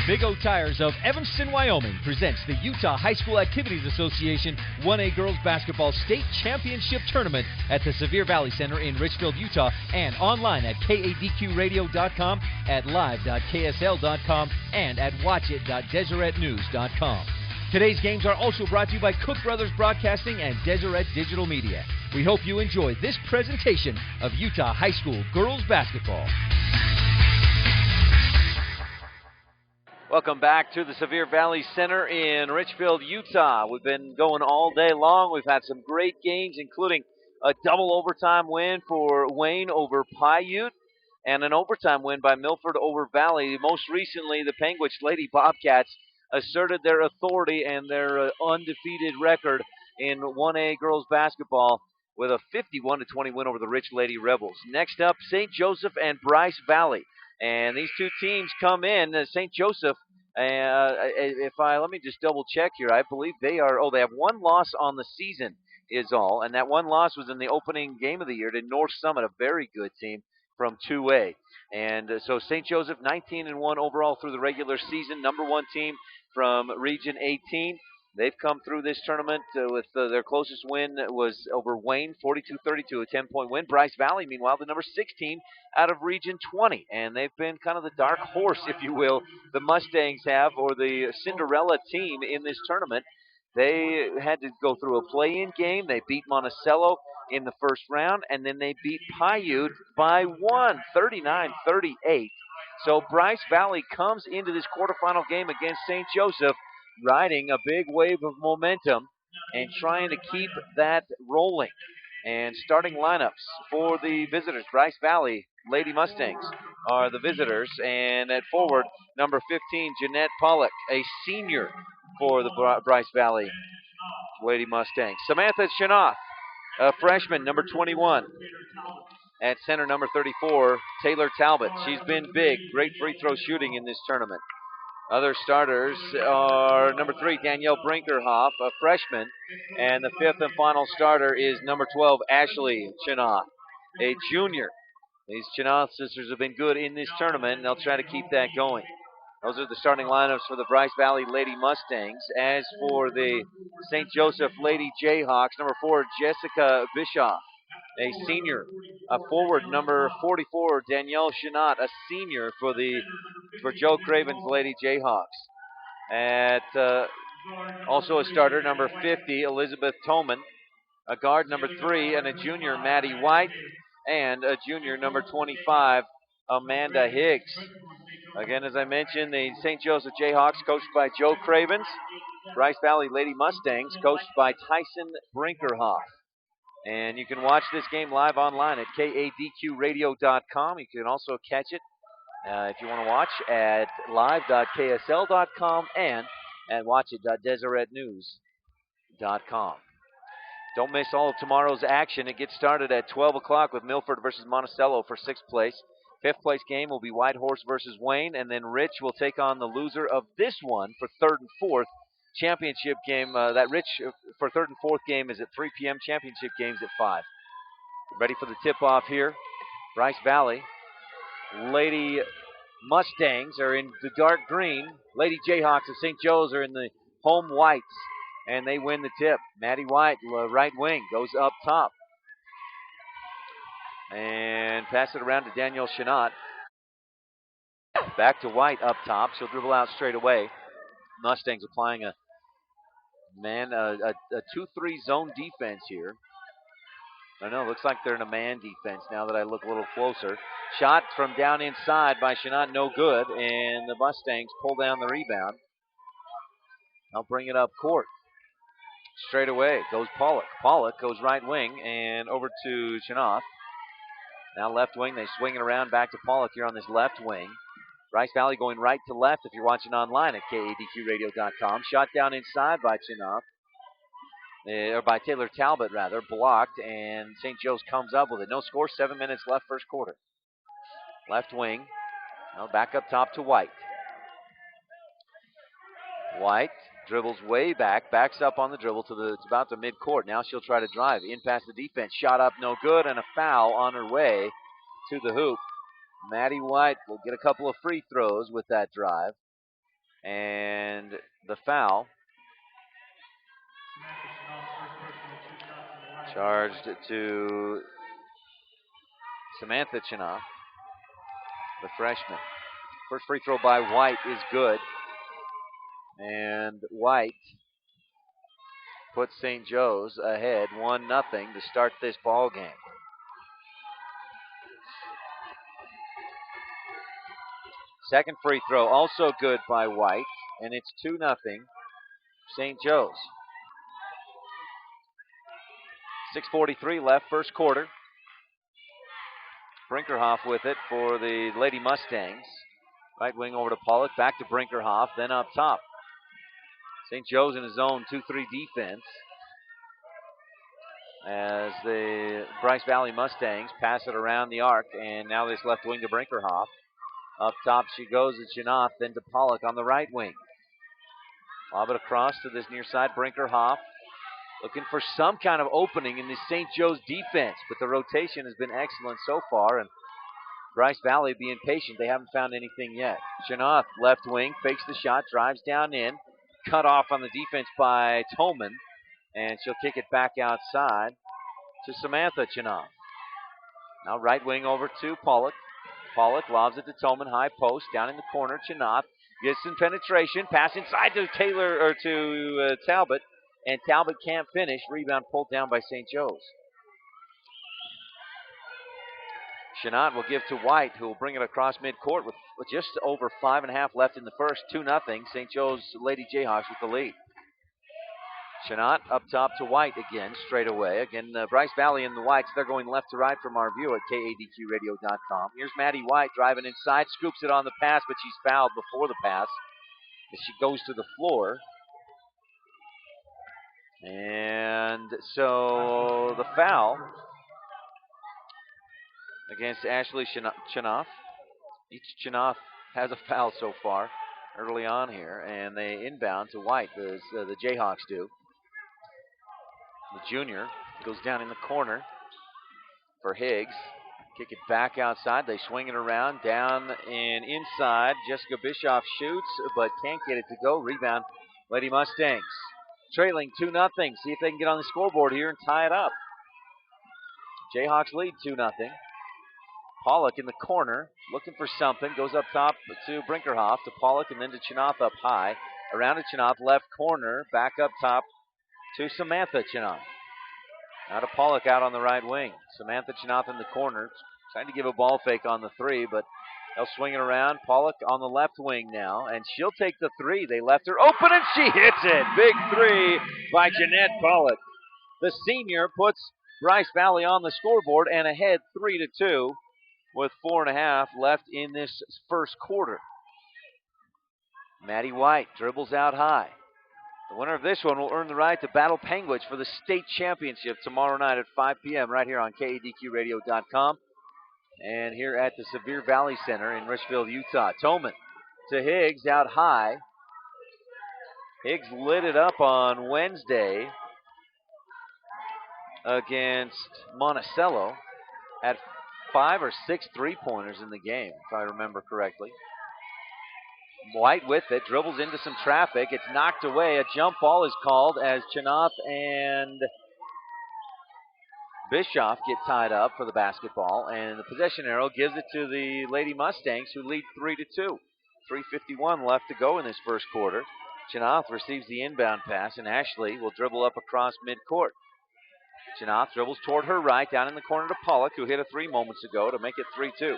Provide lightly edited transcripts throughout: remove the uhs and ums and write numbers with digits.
Big O Tires of Evanston, Wyoming presents the Utah High School Activities Association 1A Girls Basketball State Championship Tournament at the Sevier Valley Center in Richfield, Utah, and online at kadqradio.com, at live.ksl.com, and at watchit.deseretnews.com. Today's games are also brought to you by Cook Brothers Broadcasting and Deseret Digital Media. We hope you enjoy this presentation of Utah High School Girls Basketball. Welcome back to the Sevier Valley Center in Richfield, Utah. We've been going all day long. We've had some great games, including a double overtime win for Wayne over Paiute and an overtime win by Milford over Valley. Most recently, the Panguitch Lady Bobcats asserted their authority and their undefeated record in 1A girls basketball with a 51-20 win over the Rich Lady Rebels. Next up, St. Joseph and Bryce Valley. And these two teams come in. St. Joseph, let me just double check here. I believe they have one loss on the season is all. And that one loss was in the opening game of the year to North Summit, a very good team from 2A. And so St. Joseph, 19-1 overall through the regular season, number one team from Region 18. They've come through this tournament with their closest win was over Wayne, 42-32, a 10-point win. Bryce Valley, meanwhile, the number 16 out of Region 20. And they've been kind of the dark horse, if you will, the Mustangs have, or the Cinderella team in this tournament. They had to go through a play-in game. They beat Monticello in the first round, and then they beat Paiute by one, 39-38. So Bryce Valley comes into this quarterfinal game against St. Joseph riding a big wave of momentum and trying to keep that rolling. And starting lineups for the visitors, Bryce Valley Lady Mustangs are the visitors. And at forward, number 15, Jeanette Pollock, a senior for the Bryce Valley Lady Mustangs. Samantha Chinoth, a freshman, number 21. At center, number 34, Taylor Talbot. She's been big, great free throw shooting in this tournament. Other starters are number 3, Danielle Brinkerhoff, a freshman, and the fifth and final starter is number 12, Ashley Chinoth, a junior. These Chinoth sisters have been good in this tournament, and they'll try to keep that going. Those are the starting lineups for the Bryce Valley Lady Mustangs. As for the St. Joseph Lady Jayhawks, number 4, Jessica Bischoff, a senior. Forward, number 44, Danielle Chenot, a senior for Joe Craven's Lady Jayhawks. Also a starter, number 50, Elizabeth Toman. A guard, number 3, and a junior, Maddie White. And a junior, number 25, Amanda Higgs. Again, as I mentioned, the St. Joseph Jayhawks coached by Joe Cravens. Bryce Valley Lady Mustangs coached by Tyson Brinkerhoff. And you can watch this game live online at kadqradio.com. You can also catch it if you want to watch at live.ksl.com and at watchit.deseretnews.com. Don't miss all of tomorrow's action. It gets started at 12 o'clock with Milford versus Monticello for 6th place. 5th place game will be Whitehorse versus Wayne, and then Rich will take on the loser of this one for 3rd and 4th. Championship game, that Rich for 3rd and 4th game is at 3 p.m. Championship game's at 5. Ready for the tip-off here. Bryce Valley. Lady Mustangs are in the dark green. Lady Jayhawks of St. Joe's are in the home whites, and they win the tip. Maddie White, right wing, goes up top. And pass it around to Danielle Chenot. Back to White up top. She'll dribble out straight away. Mustangs applying a 2-3 zone defense here. I know, looks like they're in a man defense now that I look a little closer. Shot from down inside by Chenot, no good, and the Mustangs pull down the rebound. I'll bring it up court. Straight away goes Pollock. Pollock goes right wing and over to Chenot. Now left wing, they swing it around back to Pollock here on this left wing. Bryce Valley going right to left if you're watching online at kadqradio.com. Shot down inside by Chenot, or by Taylor Talbot rather, blocked, and St. Joe's comes up with it. No score, 7 minutes left first quarter. Left wing, now back up top to White. White dribbles way back, backs up on the dribble it's about the midcourt. Now she'll try to drive in past the defense. Shot up, no good, and a foul on her way to the hoop. Maddie White will get a couple of free throws with that drive. And the foul charged to Samantha Chinoff, the freshman. First free throw by White is good. And White puts St. Joe's ahead 1-0 to start this ball game. Second free throw also good by White, and it's 2-0 St. Joe's. 6:43 left, first quarter. Brinkerhoff with it for the Lady Mustangs. Right wing over to Pollock, back to Brinkerhoff, then up top. St. Joe's in his own 2-3 defense as the Bryce Valley Mustangs pass it around the arc, and now this left wing to Brinkerhoff. Up top she goes to Chinoff, then to Pollock on the right wing. Lob it across to this near side, Brinkerhoff. Looking for some kind of opening in this St. Joe's defense, but the rotation has been excellent so far, and Bryce Valley being patient. They haven't found anything yet. Chinoff, left wing, fakes the shot, drives down in. Cut off on the defense by Tolman, and she'll kick it back outside to Samantha Chinoff. Now right wing over to Pollock. Pollock lobs it to Tolman, high post, down in the corner. Chinoff gets some penetration, pass inside to Taylor, or to Talbot, and Talbot can't finish. Rebound pulled down by St. Joe's. Chenot will give to White, who will bring it across midcourt with just over 5.5 left in the first. 2-0. St. Joe's Lady Jayhawks with the lead. Chenot up top to White again, straight away. Again, Bryce Valley and the Whites, they're going left to right from our view at KADQradio.com. Here's Maddie White driving inside, scoops it on the pass, but she's fouled before the pass as she goes to the floor. And so the foul against Ashley Chinoff. Each Chinoff has a foul so far early on here, and they inbound to White, the Jayhawks do. The junior goes down in the corner for Higgs. Kick it back outside. They swing it around, down and inside. Jessica Bischoff shoots, but can't get it to go. Rebound, Lady Mustangs. Trailing 2-0. See if they can get on the scoreboard here and tie it up. Jayhawks lead 2-0. Pollock in the corner, looking for something. Goes up top to Brinkerhoff, to Pollock, and then to Chinoff up high. Around to Chinoff, left corner, back up top to Samantha Chinoff. Now to Pollock out on the right wing. Samantha Chinoff in the corner, trying to give a ball fake on the three, but they'll swing it around. Pollock on the left wing now, and she'll take the three. They left her open, and she hits it. Big three by Jeanette Pollock. The senior puts Bryce Valley on the scoreboard and ahead 3-2 with 4.5 left in this first quarter. Maddie White dribbles out high. The winner of this one will earn the right to battle Penguins for the state championship tomorrow night at 5 p.m. right here on KADQradio.com and here at the Sevier Valley Center in Richfield, Utah. Tolman to Higgs out high. Higgs lit it up on Wednesday against Monticello. Had 5 or 6 three-pointers in the game, if I remember correctly. White with it, dribbles into some traffic. It's knocked away. A jump ball is called as Chinoff and Bischoff get tied up for the basketball, and the possession arrow gives it to the Lady Mustangs, who lead 3-2. 3:51 left to go in this first quarter. Chinoff receives the inbound pass, and Ashley will dribble up across midcourt. Chinoff dribbles toward her right, down in the corner to Pollock, who hit a three moments ago to make it 3-2.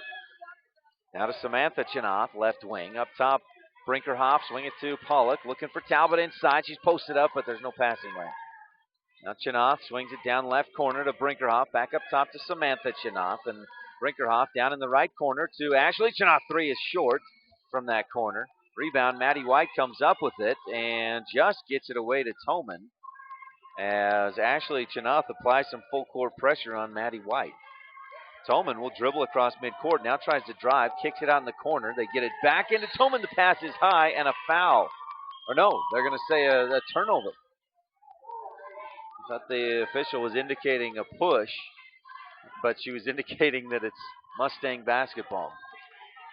Now to Samantha Chinoff, left wing. Up top, Brinkerhoff, swing it to Pollock, looking for Talbot inside. She's posted up, but there's no passing lane. Now Chinoff swings it down left corner to Brinkerhoff, back up top to Samantha Chinoff, and Brinkerhoff down in the right corner to Ashley Chinoff. Three is short from that corner. Rebound, Maddie White comes up with it and just gets it away to Tolman as Ashley Chinoff applies some full court pressure on Maddie White. Tolman will dribble across midcourt, now tries to drive, kicks it out in the corner. They get it back into Tolman. The pass is high and a foul. Or no, they're going to say a turnover. I thought the official was indicating a push, but she was indicating that it's Mustang basketball.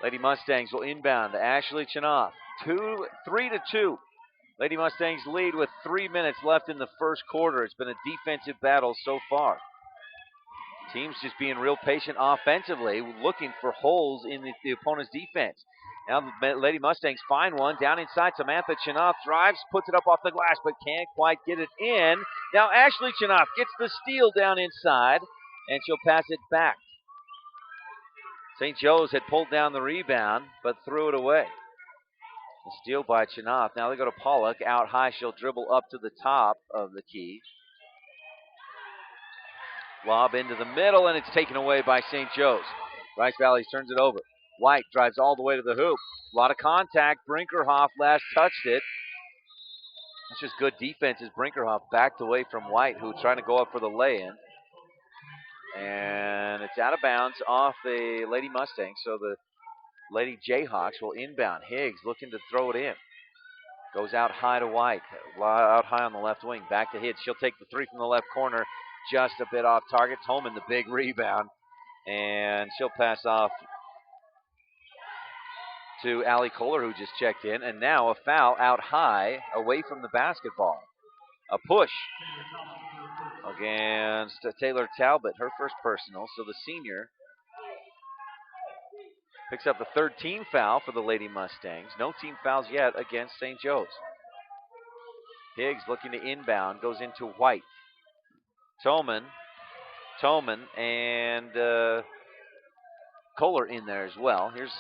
Lady Mustangs will inbound to Ashley Chinoff. 3-2. Lady Mustangs lead with 3 minutes left in the first quarter. It's been a defensive battle so far. Teams just being real patient offensively, looking for holes in the opponent's defense. Now the Lady Mustangs find one down inside. Samantha Chinoff drives, puts it up off the glass, but can't quite get it in. Now Ashley Chinoff gets the steal down inside, and she'll pass it back. St. Joe's had pulled down the rebound, but threw it away. The steal by Chinoff. Now they go to Pollock. Out high, she'll dribble up to the top of the key. Lob into the middle, and it's taken away by St. Joe's. Rice Valley turns it over. White drives all the way to the hoop. A lot of contact. Brinkerhoff last touched it. That's just good defense as Brinkerhoff backed away from White, who was trying to go up for the lay-in. And it's out of bounds off the Lady Mustangs, so the Lady Jayhawks will inbound. Higgs looking to throw it in. Goes out high to White. Out high on the left wing. Back to Higgs. She'll take the three from the left corner. Just a bit off target. Tolman the big rebound. And she'll pass off to Allie Kohler, who just checked in. And now a foul out high away from the basketball. A push against Taylor Talbot, her first personal. So the senior picks up the third team foul for the Lady Mustangs. No team fouls yet against St. Joe's. Higgs looking to inbound, goes into White. Tolman, and Kohler in there as well. Here's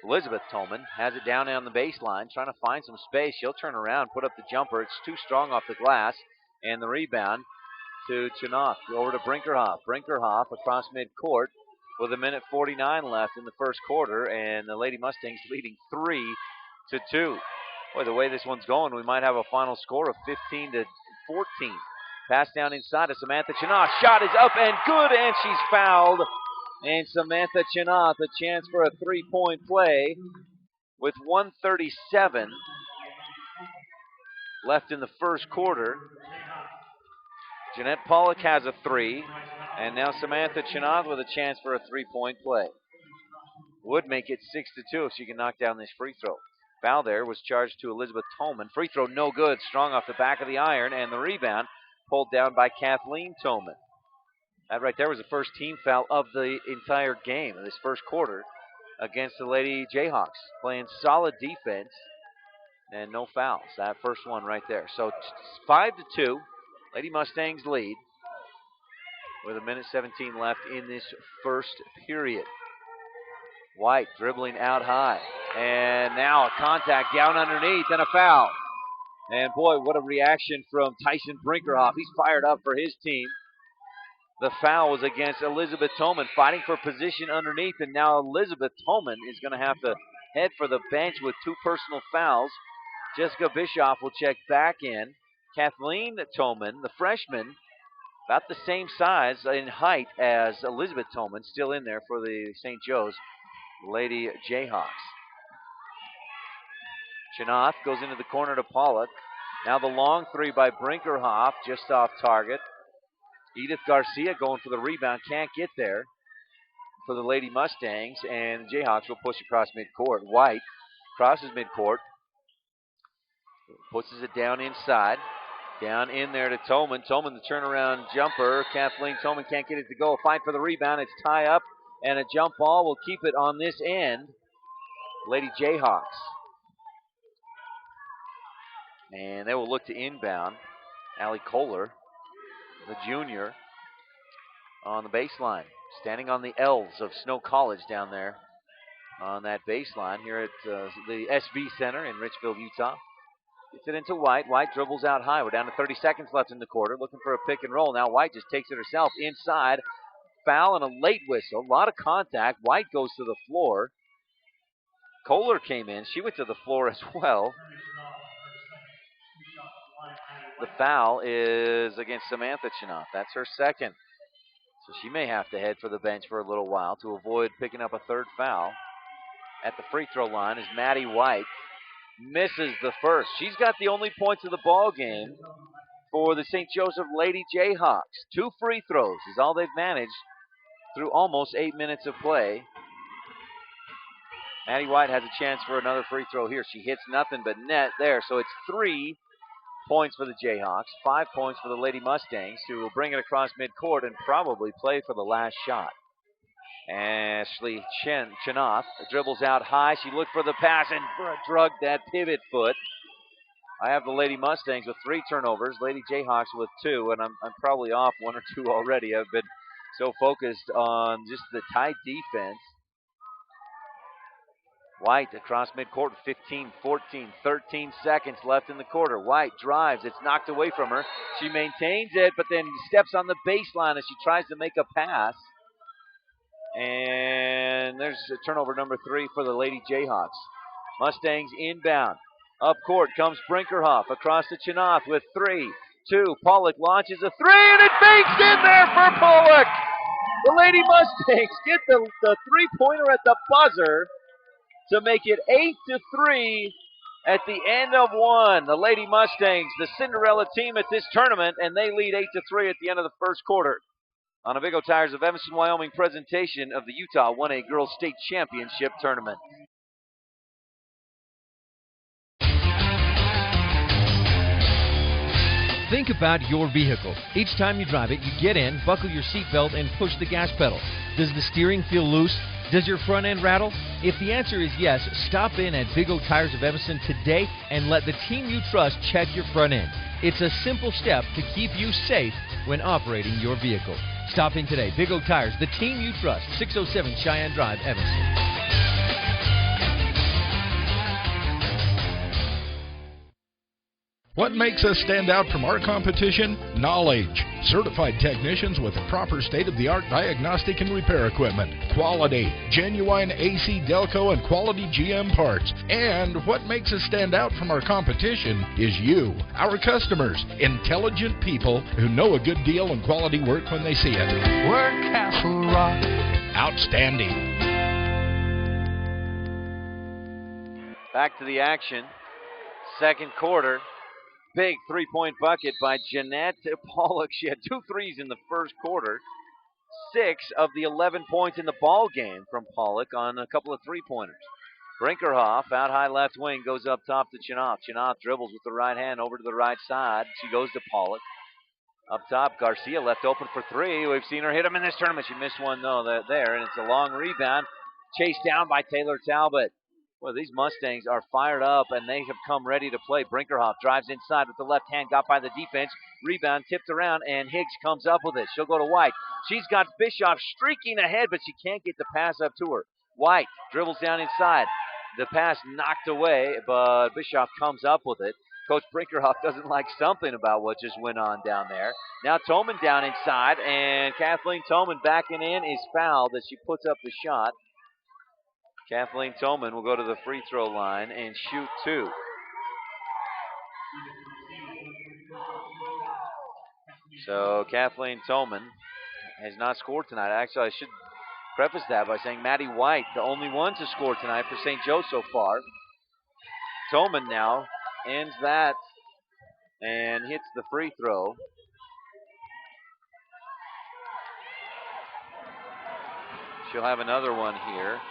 Elizabeth Tolman, has it down on the baseline, trying to find some space. She'll turn around, put up the jumper. It's too strong off the glass, and the rebound to Chinoff. Over to Brinkerhoff. Brinkerhoff across midcourt with 1:49 left in the first quarter, and the Lady Mustangs leading 3-2. Boy, the way this one's going, we might have a final score of 15-14. Pass down inside to Samantha Chinoff. Shot is up and good, and she's fouled. And Samantha Chinoff, a chance for a three-point play with 1:37 left in the first quarter. Jeanette Pollock has a three, and now Samantha Chinoff with a chance for a three-point play. Would make it 6-2 if she can knock down this free throw. Foul there was charged to Elizabeth Tolman. Free throw no good, strong off the back of the iron, and the rebound pulled down by Kathleen Tolman. That right there was the first team foul of the entire game in this first quarter against the Lady Jayhawks. Playing solid defense and no fouls. That first one right there. So 5-2. Lady Mustangs lead with 1:17 left in this first period. White dribbling out high. And now a contact down underneath and a foul. And boy, what a reaction from Tyson Brinkerhoff. He's fired up for his team. The foul was against Elizabeth Tolman, fighting for position underneath, and now Elizabeth Tolman is going to have to head for the bench with two personal fouls. Jessica Bischoff will check back in. Kathleen Tolman, the freshman, about the same size in height as Elizabeth Tolman, still in there for the St. Joe's Lady Jayhawks. Chinoff goes into the corner to Pollock. Now the long three by Brinkerhoff, just off target. Edith Garcia going for the rebound, can't get there for the Lady Mustangs, and the Jayhawks will push across midcourt. White crosses midcourt, pushes it down inside, down in there to Tolman. Tolman the turnaround jumper. Kathleen Tolman can't get it to go. A fight for the rebound. It's tie up, and a jump ball will keep it on this end. Lady Jayhawks. And they will look to inbound. Allie Kohler, the junior, on the baseline. Standing on the L's of Snow College down there on that baseline here at the SV Center in Richfield, Utah. Gets it into White. White dribbles out high. We're down to 30 seconds left in the quarter. Looking for a pick and roll. Now White just takes it herself inside. Foul and a late whistle. A lot of contact. White goes to the floor. Kohler came in. She went to the floor as well. The foul is against Samantha Chinoff. That's her second. So she may have to head for the bench for a little while to avoid picking up a third foul. At the free throw line is Maddie White. Misses the first. She's got the only points of the ball game for the St. Joseph Lady Jayhawks. 2 free throws is all they've managed through almost 8 minutes of play. Maddie White has a chance for another free throw here. She hits nothing but net there, so it's 3 points for the Jayhawks, 5 points for the Lady Mustangs, who will bring it across midcourt and probably play for the last shot. Ashley Chinoff dribbles out high. She looked for the pass and drugged that pivot foot. I have the Lady Mustangs with 3 turnovers, Lady Jayhawks with 2, and I'm probably off 1 or 2 already. I've been so focused on just the tight defense. White across midcourt, 15, 14, 13 seconds left in the quarter. White drives. It's knocked away from her. She maintains it, but then steps on the baseline as she tries to make a pass. And there's turnover number 3 for the Lady Jayhawks. Mustangs inbound. Up court comes Brinkerhoff across to Chinoff with 3, 2. Pollock launches a 3, and it banks in there for Pollock. The Lady Mustangs get the three-pointer at the buzzer to make it 8-3 at the end of 1. The Lady Mustangs, the Cinderella team at this tournament, and they lead 8-3 at the end of the first quarter. On a Big O Tires of Evanston, Wyoming presentation of the Utah 1A Girls State Championship Tournament. Think about your vehicle. Each time you drive it, you get in, buckle your seatbelt, and push the gas pedal. Does the steering feel loose? Does your front end rattle? If the answer is yes, stop in at Big O Tires of Evanston today and let the team you trust check your front end. It's a simple step to keep you safe when operating your vehicle. Stop in today. Big O Tires, the team you trust. 607 Cheyenne Drive, Evanston. What makes us stand out from our competition? Knowledge. Certified technicians with proper state-of-the-art diagnostic and repair equipment. Quality. Genuine AC Delco and quality GM parts. And what makes us stand out from our competition is you, our customers. Intelligent people who know a good deal and quality work when they see it. We're Castle Rock. Outstanding. Back to the action. Second quarter. Big three-point bucket by Jeanette Pollock. She had 2 threes in the first quarter. 6 of the 11 points in the ball game from Pollock on a couple of three-pointers. Brinkerhoff, out high left wing, goes up top to Chinoff. Chinoff dribbles with the right hand over to the right side. She goes to Pollock. Up top, Garcia left open for 3. We've seen her hit them in this tournament. She missed one, though, there, and it's a long rebound. Chased down by Taylor Talbot. Well, these Mustangs are fired up, and they have come ready to play. Brinkerhoff drives inside with the left hand, got by the defense. Rebound tipped around, and Higgs comes up with it. She'll go to White. She's got Bischoff streaking ahead, but she can't get the pass up to her. White dribbles down inside. The pass knocked away, but Bischoff comes up with it. Coach Brinkerhoff doesn't like something about what just went on down there. Now Toman down inside, and Kathleen Toman backing in is fouled as she puts up the shot. Kathleen Toman will go to the free throw line and shoot 2. So Kathleen Toman has not scored tonight. Actually, I should preface that by saying Maddie White, the only one to score tonight for St. Joe so far. Toman now ends that and hits the free throw. She'll have another one here.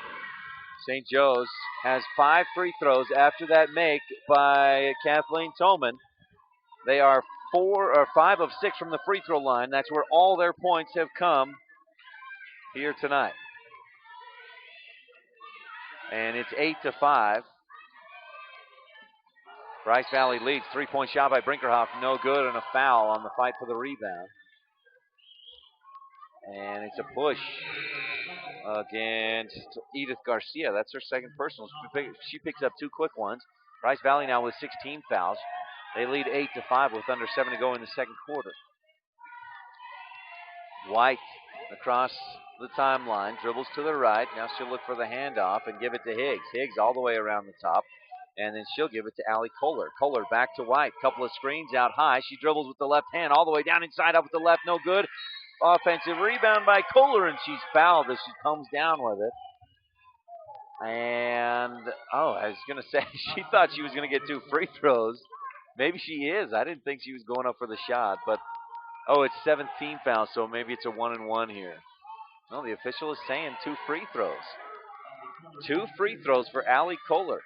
St. Joe's has 5 free throws after that make by Kathleen Toman. They are 5 of 6 from the free throw line. That's where all their points have come here tonight. And it's 8-5. Bryce Valley leads. 3-point shot by Brinkerhoff. No good, and a foul on the fight for the rebound. And it's a push against Edith Garcia. That's her second personal. She picks up 2 quick ones. Bryce Valley now with 16 fouls. They lead 8-5 with under 7 to go in the second quarter. White across the timeline, dribbles to the right. Now she'll look for the handoff and give it to Higgs. Higgs all the way around the top. And then she'll give it to Allie Kohler. Kohler back to White. Couple of screens out high. She dribbles with the left hand all the way down inside, up with the left. No good. Offensive rebound by Kohler, and she's fouled as she comes down with it. And, I was going to say, she thought she was going to get 2 free throws. Maybe she is. I didn't think she was going up for the shot. But, it's 17 fouls, so maybe it's a 1-and-1 here. No, the official is saying 2 free throws. 2 free throws for Allie Kohler.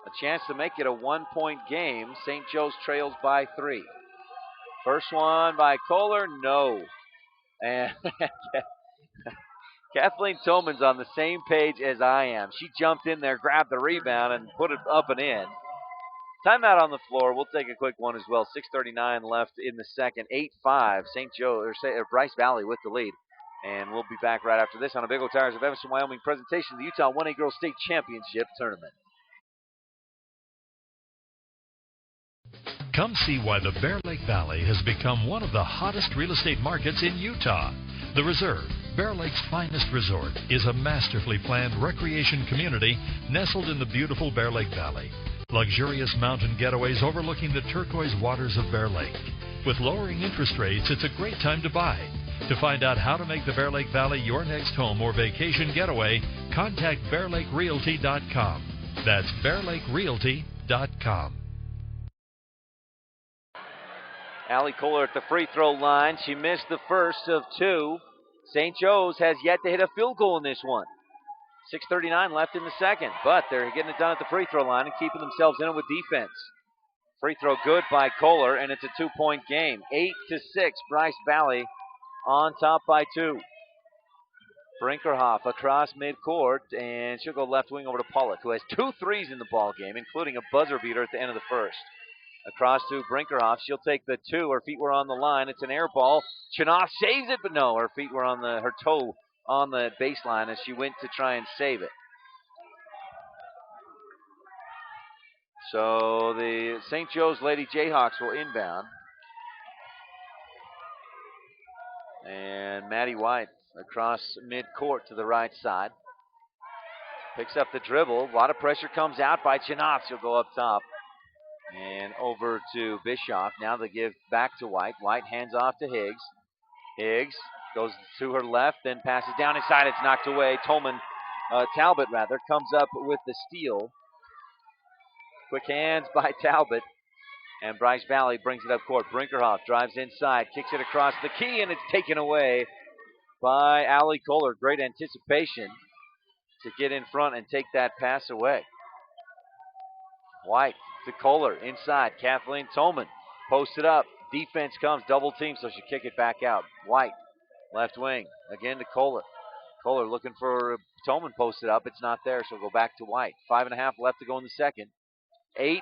A chance to make it a 1-point game. St. Joe's trails by 3. First one by Kohler, no. And Kathleen Tillman's on the same page as I am. She jumped in there, grabbed the rebound, and put it up and in. Timeout on the floor. We'll take a quick one as well. 6:39 left in the second. 8-5. St. Joe or Bryce Valley with the lead. And we'll be back right after this on a Big O Tires of Evanston, Wyoming presentation of the Utah 1A Girls State Championship Tournament. Come see why the Bear Lake Valley has become one of the hottest real estate markets in Utah. The Reserve, Bear Lake's finest resort, is a masterfully planned recreation community nestled in the beautiful Bear Lake Valley. Luxurious mountain getaways overlooking the turquoise waters of Bear Lake. With lowering interest rates, it's a great time to buy. To find out how to make the Bear Lake Valley your next home or vacation getaway, contact BearLakeRealty.com. That's BearLakeRealty.com. Allie Kohler at the free throw line. She missed the first of 2. St. Joe's has yet to hit a field goal in this one. 6:39 left in the second, but they're getting it done at the free throw line and keeping themselves in it with defense. Free throw good by Kohler, and it's a 2-point game. 8-6, Bryce Valley on top by 2. Brinkerhoff across midcourt, and she'll go left wing over to Pollock, who has 2 threes in the ball game, including a buzzer beater at the end of the first. Across to Brinkerhoff. She'll take the 2. Her feet were on the line. It's an air ball. Chinoff saves it, but no, her feet were on her toe on the baseline as she went to try and save it. So the St. Joe's Lady Jayhawks will inbound. And Maddie White across midcourt to the right side. Picks up the dribble. A lot of pressure comes out by Chinoff. She'll go up top. And over to Bischoff. Now they give back to White. White hands off to Higgs. Higgs goes to her left, then passes down inside. It's knocked away. Talbot comes up with the steal. Quick hands by Talbot. And Bryce Valley brings it up court. Brinkerhoff drives inside, kicks it across the key, and it's taken away by Allie Kohler. Great anticipation to get in front and take that pass away. White to Kohler inside. Kathleen Tolman posted up. Defense comes, double team, so she kick it back out. White, left wing, again to Kohler. Kohler looking for Tolman posted up. It's not there, so we'll go back to White. 5.5 left to go in the second. 8-6.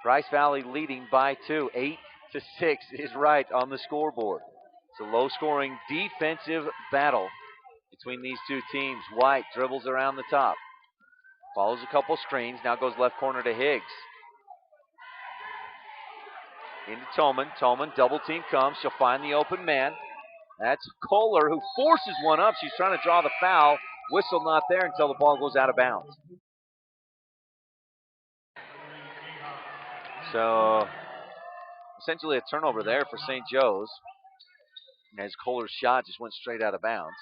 Bryce Valley leading by 2. 8-6 is right on the scoreboard. It's a low-scoring defensive battle between these two teams. White dribbles around the top. Follows a couple screens. Now goes left corner to Higgs. Into Tolman. Tolman, double team comes. She'll find the open man. That's Kohler, who forces one up. She's trying to draw the foul. Whistle not there until the ball goes out of bounds. So, essentially a turnover there for St. Joe's, as Kohler's shot just went straight out of bounds.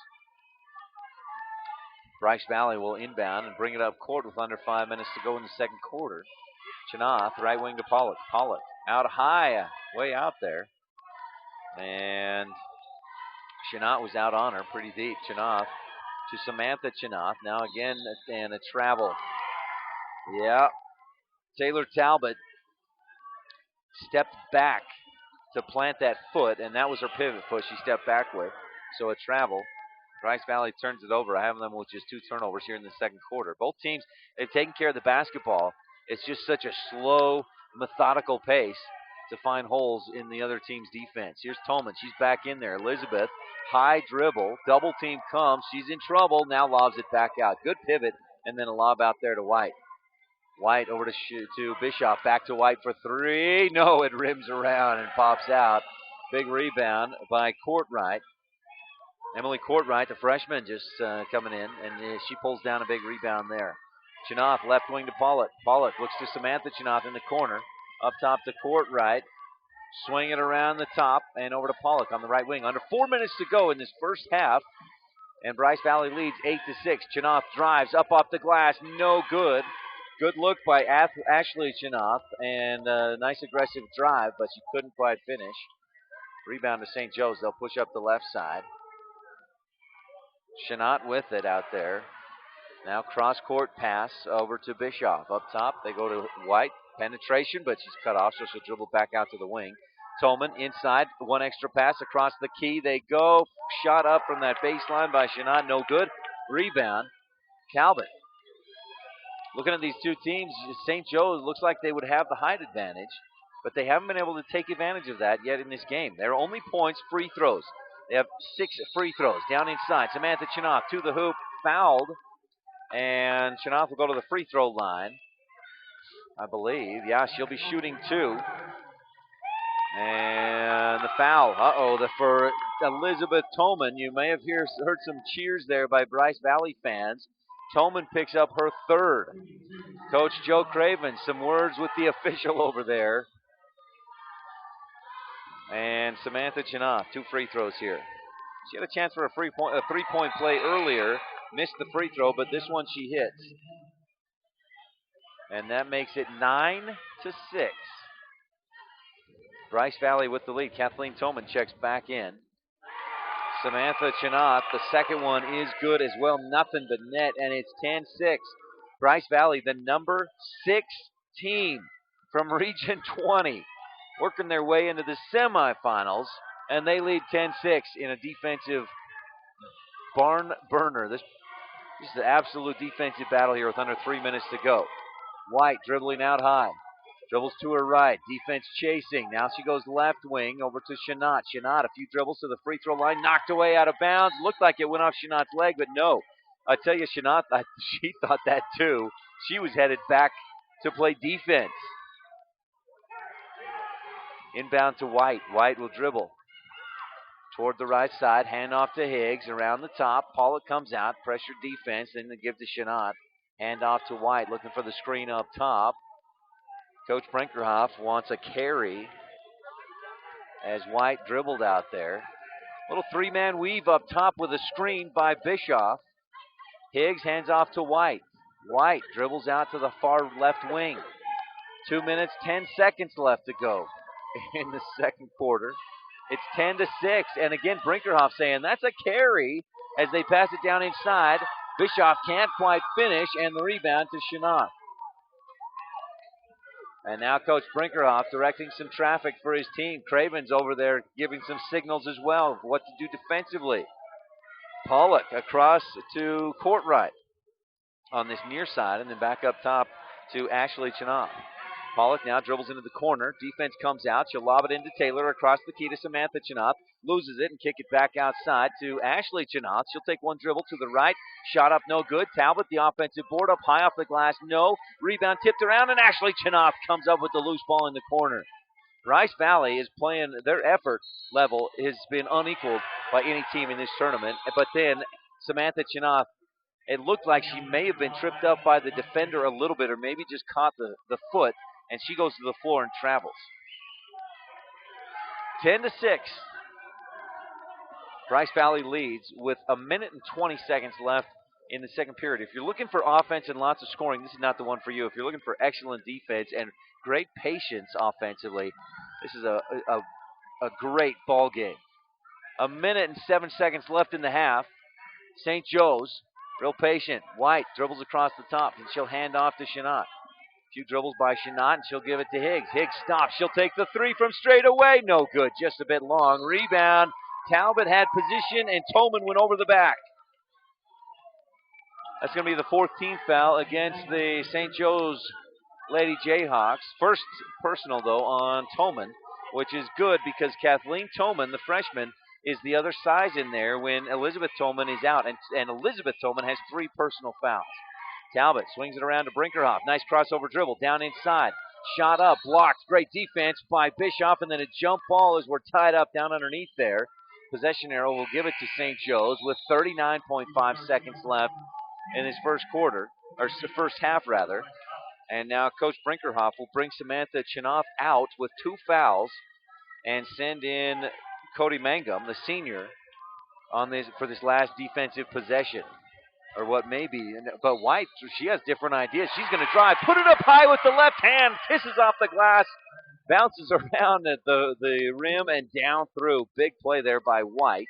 Bryce Valley will inbound and bring it up court with under 5 minutes to go in the second quarter. Chinoff, right wing to Pollock. Pollock out high, way out there. And Chinoff was out on her pretty deep. Chinoff to Samantha Chinoff. Now again, and a travel. Yeah. Taylor Talbot stepped back to plant that foot, and that was her pivot foot she stepped back with. So a travel. Bryce Valley turns it over. I have them with just 2 turnovers here in the second quarter. Both teams have taken care of the basketball. It's just such a slow, methodical pace to find holes in the other team's defense. Here's Tolman. She's back in there. Elizabeth, high dribble. Double team comes. She's in trouble. Now lobs it back out. Good pivot, and then a lob out there to White. White over to Bischoff. Back to White for 3. No, it rims around and pops out. Big rebound by Courtwright. Emily Courtwright, the freshman, just coming in, and she pulls down a big rebound there. Chinoff, left wing to Pollock. Pollock looks to Samantha Chinoff in the corner. Up top to Courtwright. Swing it around the top and over to Pollock on the right wing. Under 4 minutes to go in this first half, and Bryce Valley leads 8-6. Chinoff drives up off the glass. No good. Good look by Ashley Chinoff, and a nice aggressive drive, but she couldn't quite finish. Rebound to St. Joe's. They'll push up the left side. Shinot with it out there. Now cross-court pass over to Bischoff. Up top, they go to White. Penetration, but she's cut off, so she'll dribble back out to the wing. Tolman inside, one extra pass across the key. They go. Shot up from that baseline by Shinot, no good. Rebound, Talbot. Looking at these two teams, St. Joe's looks like they would have the height advantage, but they haven't been able to take advantage of that yet in this game. Their only points, free throws. They have 6 free throws. Down inside, Samantha Chinoff to the hoop, fouled, and Chinoff will go to the free throw line, I believe. Yeah, she'll be shooting 2. And the foul, for Elizabeth Tolman. You may have heard some cheers there by Bryce Valley fans. Tolman picks up her 3rd. Coach Joe Craven, some words with the official over there. And Samantha Chinoff, 2 free throws here. She had a chance for a 3-point play earlier, missed the free throw, but this one she hits. And that makes it 9-6. Bryce Valley with the lead. Kathleen Tolman checks back in. Samantha Chinoff, the second one is good as well. Nothing but net, and it's 10-6. Bryce Valley, the number 6 team from Region 20, working their way into the semifinals, and they lead 10-6 in a defensive barn burner. This is an absolute defensive battle here with under 3 minutes to go. White dribbling out high. Dribbles to her right. Defense chasing. Now she goes left wing over to Shinot. Shinot, a few dribbles to the free throw line. Knocked away out of bounds. Looked like it went off Shinot's leg, but no. I tell you, Shinot, she thought that too. She was headed back to play defense. Inbound to White. White will dribble toward the right side. Hand off to Higgs. Around the top. Pollock comes out. Pressure defense. Then they give to Shinot. Hand off to White. Looking for the screen up top. Coach Brinkerhoff wants a carry as White dribbled out there. Little 3-man weave up top with a screen by Bischoff. Higgs hands off to White. White dribbles out to the far left wing. 2 minutes, 10 seconds left to go in the second quarter. It's 10-6, and again, Brinkerhoff saying that's a carry as they pass it down inside. Bischoff can't quite finish, and the rebound to Shinot. And now Coach Brinkerhoff directing some traffic for his team. Craven's over there giving some signals as well of what to do defensively. Pollock across to court right on this near side, and then back up top to Ashley Chinoff. Pollock now dribbles into the corner. Defense comes out. She'll lob it into Taylor across the key to Samantha Chinoff. Loses it and kick it back outside to Ashley Chinoff. She'll take one dribble to the right. Shot up, no good. Talbot, the offensive board up high off the glass, no. Rebound tipped around, and Ashley Chinoff comes up with the loose ball in the corner. Bryce Valley is playing, their effort level has been unequaled by any team in this tournament. But then Samantha Chinoff, it looked like she may have been tripped up by the defender a little bit, or maybe just caught the foot, and she goes to the floor and travels. 10-6. Bryce Valley leads with 1 minute and 20 seconds left in the second period. If you're looking for offense and lots of scoring, this is not the one for you. If you're looking for excellent defense and great patience offensively, this is a great ball game. 1 minute and 7 seconds left in the half. St. Joe's, real patient. White dribbles across the top, and she'll hand off to Shinot. Few dribbles by Shinot, and she'll give it to Higgs. Higgs stops. She'll take the three from straight away. No good. Just a bit long. Rebound. Talbot had position, and Tolman went over the back. That's going to be the 14th foul against the St. Joe's Lady Jayhawks. First personal, though, on Tolman, which is good because Kathleen Tolman, the freshman, is the other size in there when Elizabeth Tolman is out. And Elizabeth Tolman has 3 personal fouls. Talbot swings it around to Brinkerhoff. Nice crossover dribble down inside. Shot up, blocked. Great defense by Bischoff, and then a jump ball as we're tied up down underneath there. Possession arrow will give it to St. Joe's with 39.5 seconds left in his first quarter, or first half rather. And now Coach Brinkerhoff will bring Samantha Chinoff out with 2 fouls and send in Cody Mangum, the senior, on this for this last defensive possession. Or what may be. But White, she has different ideas. She's going to drive, put it up high with the left hand, kisses off the glass, bounces around at the rim and down through. Big play there by White.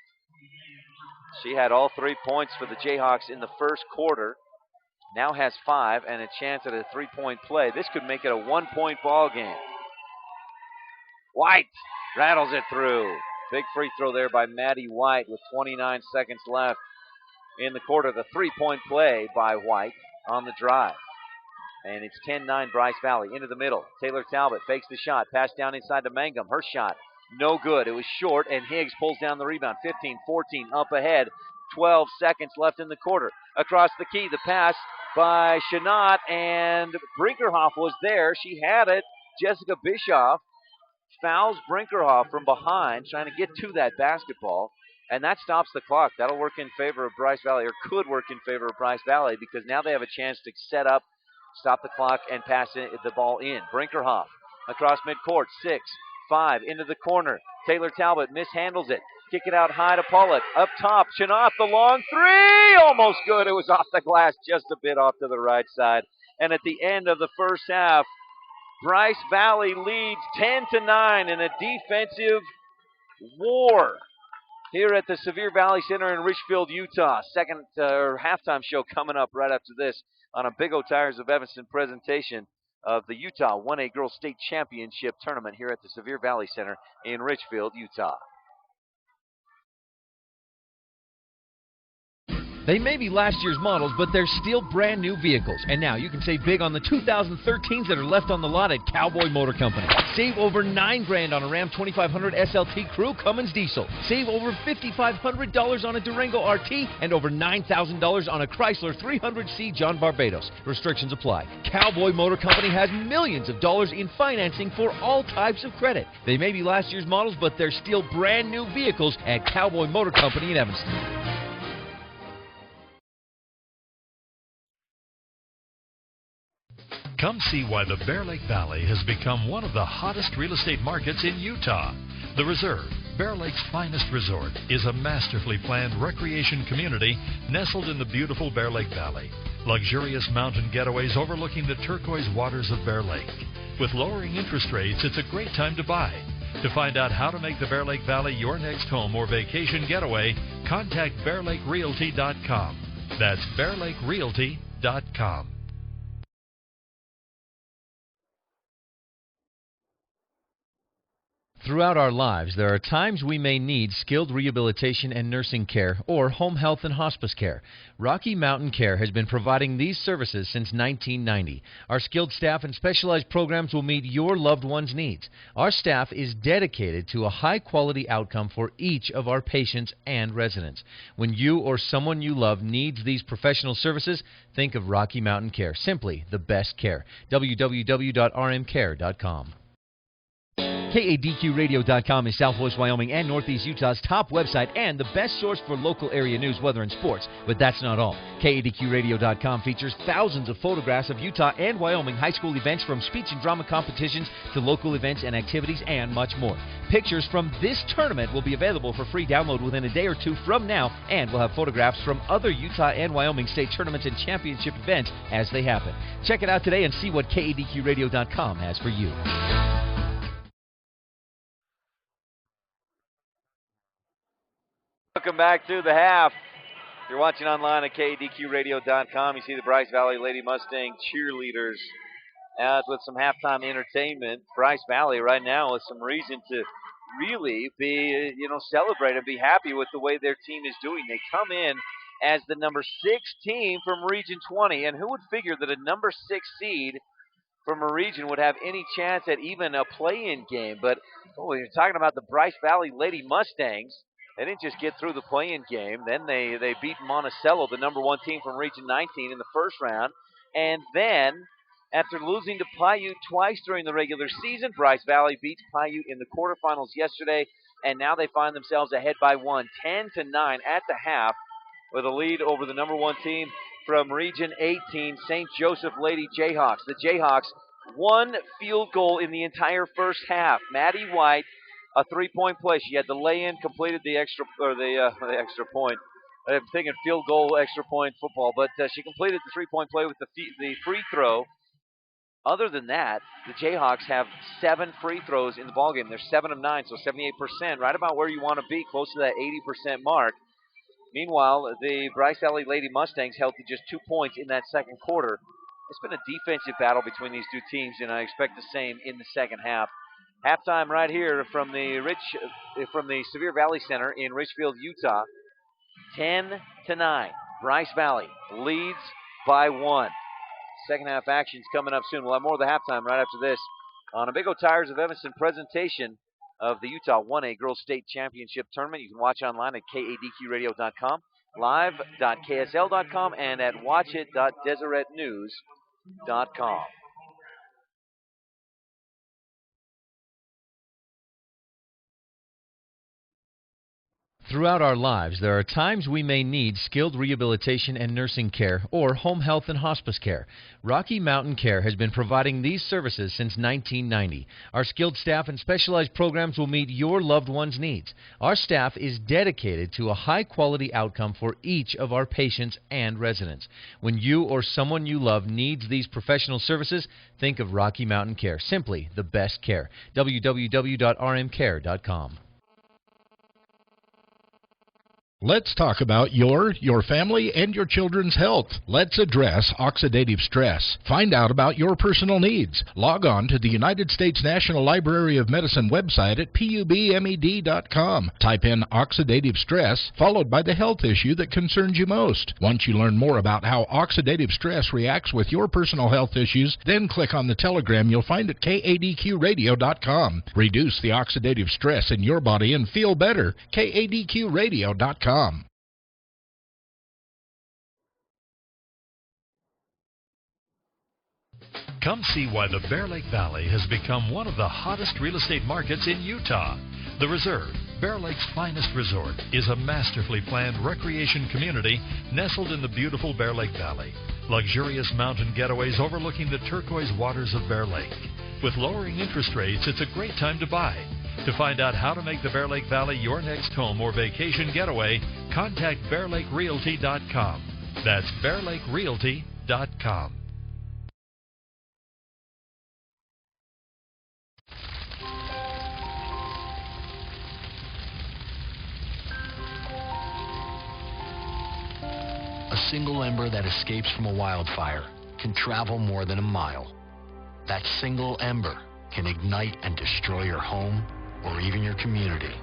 She had all 3 points for the Jayhawks in the first quarter. Now has 5 and a chance at a 3-point play. This could make it a 1-point ball game. White rattles it through. Big free throw there by Maddie White with 29 seconds left in the quarter. The 3-point play by White on the drive. And it's 10-9 Bryce Valley into the middle. Taylor Talbot fakes the shot. Pass down inside to Mangum. Her shot, no good. It was short, and Higgs pulls down the rebound. 15-14 up ahead. 12 seconds left in the quarter. Across the key, the pass by Shanat, and Brinkerhoff was there. She had it. Jessica Bischoff fouls Brinkerhoff from behind, trying to get to that basketball, and that stops the clock. That'll work in favor of Bryce Valley, or could work in favor of Bryce Valley, because now they have a chance to set up, stop the clock, and pass the ball in. Brinkerhoff across midcourt, 6-5 into the corner. Taylor Talbot mishandles it. Kick it out high to Pollock. Up top, Shanat, the long three, almost good. It was off the glass, just a bit off to the right side. And at the end of the first half, Bryce Valley leads 10-9 in a defensive war here at the Sevier Valley Center in Richfield, Utah. Second halftime show coming up right after this on a Big O Tires of Evanston presentation of the Utah 1A Girls State Championship Tournament here at the Sevier Valley Center in Richfield, Utah. They may be last year's models, but they're still brand new vehicles. And now you can save big on the 2013s that are left on the lot at Cowboy Motor Company. Save over $9,000 on a Ram 2500 SLT Crew Cummins diesel. Save over $5,500 on a Durango RT and over $9,000 on a Chrysler 300C John Barbados. Restrictions apply. Cowboy Motor Company has millions of dollars in financing for all types of credit. They may be last year's models, but they're still brand new vehicles at Cowboy Motor Company in Evanston. Come see why the Bear Lake Valley has become one of the hottest real estate markets in Utah. The Reserve, Bear Lake's finest resort, is a masterfully planned recreation community nestled in the beautiful Bear Lake Valley. Luxurious mountain getaways overlooking the turquoise waters of Bear Lake. With lowering interest rates, it's a great time to buy. To find out how to make the Bear Lake Valley your next home or vacation getaway, contact BearLakeRealty.com. That's BearLakeRealty.com. Throughout our lives, there are times we may need skilled rehabilitation and nursing care or home health and hospice care. Rocky Mountain Care has been providing these services since 1990. Our skilled staff and specialized programs will meet your loved one's needs. Our staff is dedicated to a high-quality outcome for each of our patients and residents. When you or someone you love needs these professional services, think of Rocky Mountain Care. Simply the best care. www.rmcare.com. KADQRadio.com is Southwest Wyoming and Northeast Utah's top website and the best source for local area news, weather, and sports. But that's not all. KADQRadio.com features thousands of photographs of Utah and Wyoming high school events, from speech and drama competitions to local events and activities and much more. Pictures from this tournament will be available for free download within a day or two from now, and we'll have photographs from other Utah and Wyoming state tournaments and championship events as they happen. Check it out today and see what KADQRadio.com has for you. Welcome back to the half. If you're watching online at KADQRadio.com, you see the Bryce Valley Lady Mustang cheerleaders out with some halftime entertainment. Bryce Valley right now with some reason to really be, celebrate and be happy with the way their team is doing. They come in as the number 6 team from Region 20, and who would figure that a number 6 seed from a region would have any chance at even a play-in game? But you're talking about the Bryce Valley Lady Mustangs. They didn't just get through the play-in game. Then they beat Monticello, the number 1 team from Region 19, in the first round. And then, after losing to Paiute twice during the regular season, Bryce Valley beats Paiute in the quarterfinals yesterday, and now they find themselves ahead by 1, 10-9 at the half, with a lead over the number 1 team from Region 18, St. Joseph Lady Jayhawks. The Jayhawks, 1 field goal in the entire first half. Maddie White, a 3-point play. She had the lay-in, completed the extra point. I'm thinking field goal, extra point football, but she completed the 3-point play with the free throw. Other than that, the Jayhawks have 7 free throws in the ballgame. They're 7 of 9, so 78%, right about where you want to be, close to that 80% mark. Meanwhile, the Bryce Valley Lady Mustangs held to just 2 points in that second quarter. It's been a defensive battle between these two teams, and I expect the same in the second half. Halftime right here from the Sevier Valley Center in Richfield, Utah. 10-9. Bryce Valley leads by 1. Second half action's coming up soon. We'll have more of the halftime right after this on a Big O Tires of Evanston presentation of the Utah 1A Girls State Championship Tournament. You can watch online at kadqradio.com, live.ksl.com, and at watchit.deseretnews.com. Throughout our lives, there are times we may need skilled rehabilitation and nursing care or home health and hospice care. Rocky Mountain Care has been providing these services since 1990. Our skilled staff and specialized programs will meet your loved one's needs. Our staff is dedicated to a high-quality outcome for each of our patients and residents. When you or someone you love needs these professional services, think of Rocky Mountain Care. Simply the best care. www.rmcare.com. Let's talk about your family, and your children's health. Let's address oxidative stress. Find out about your personal needs. Log on to the United States National Library of Medicine website at pubmed.com. Type in oxidative stress, followed by the health issue that concerns you most. Once you learn more about how oxidative stress reacts with your personal health issues, then click on the telegram you'll find at kadqradio.com. Reduce the oxidative stress in your body and feel better. kadqradio.com. Come see why the Bear Lake Valley has become one of the hottest real estate markets in Utah. The Reserve, Bear Lake's finest resort, is a masterfully planned recreation community nestled in the beautiful Bear Lake Valley. Luxurious mountain getaways overlooking the turquoise waters of Bear Lake. With lowering interest rates, it's a great time to buy. To find out how to make the Bear Lake Valley your next home or vacation getaway, contact BearLakeRealty.com. That's BearLakeRealty.com. A single ember that escapes from a wildfire can travel more than a mile. That single ember can ignite and destroy your home or even your community.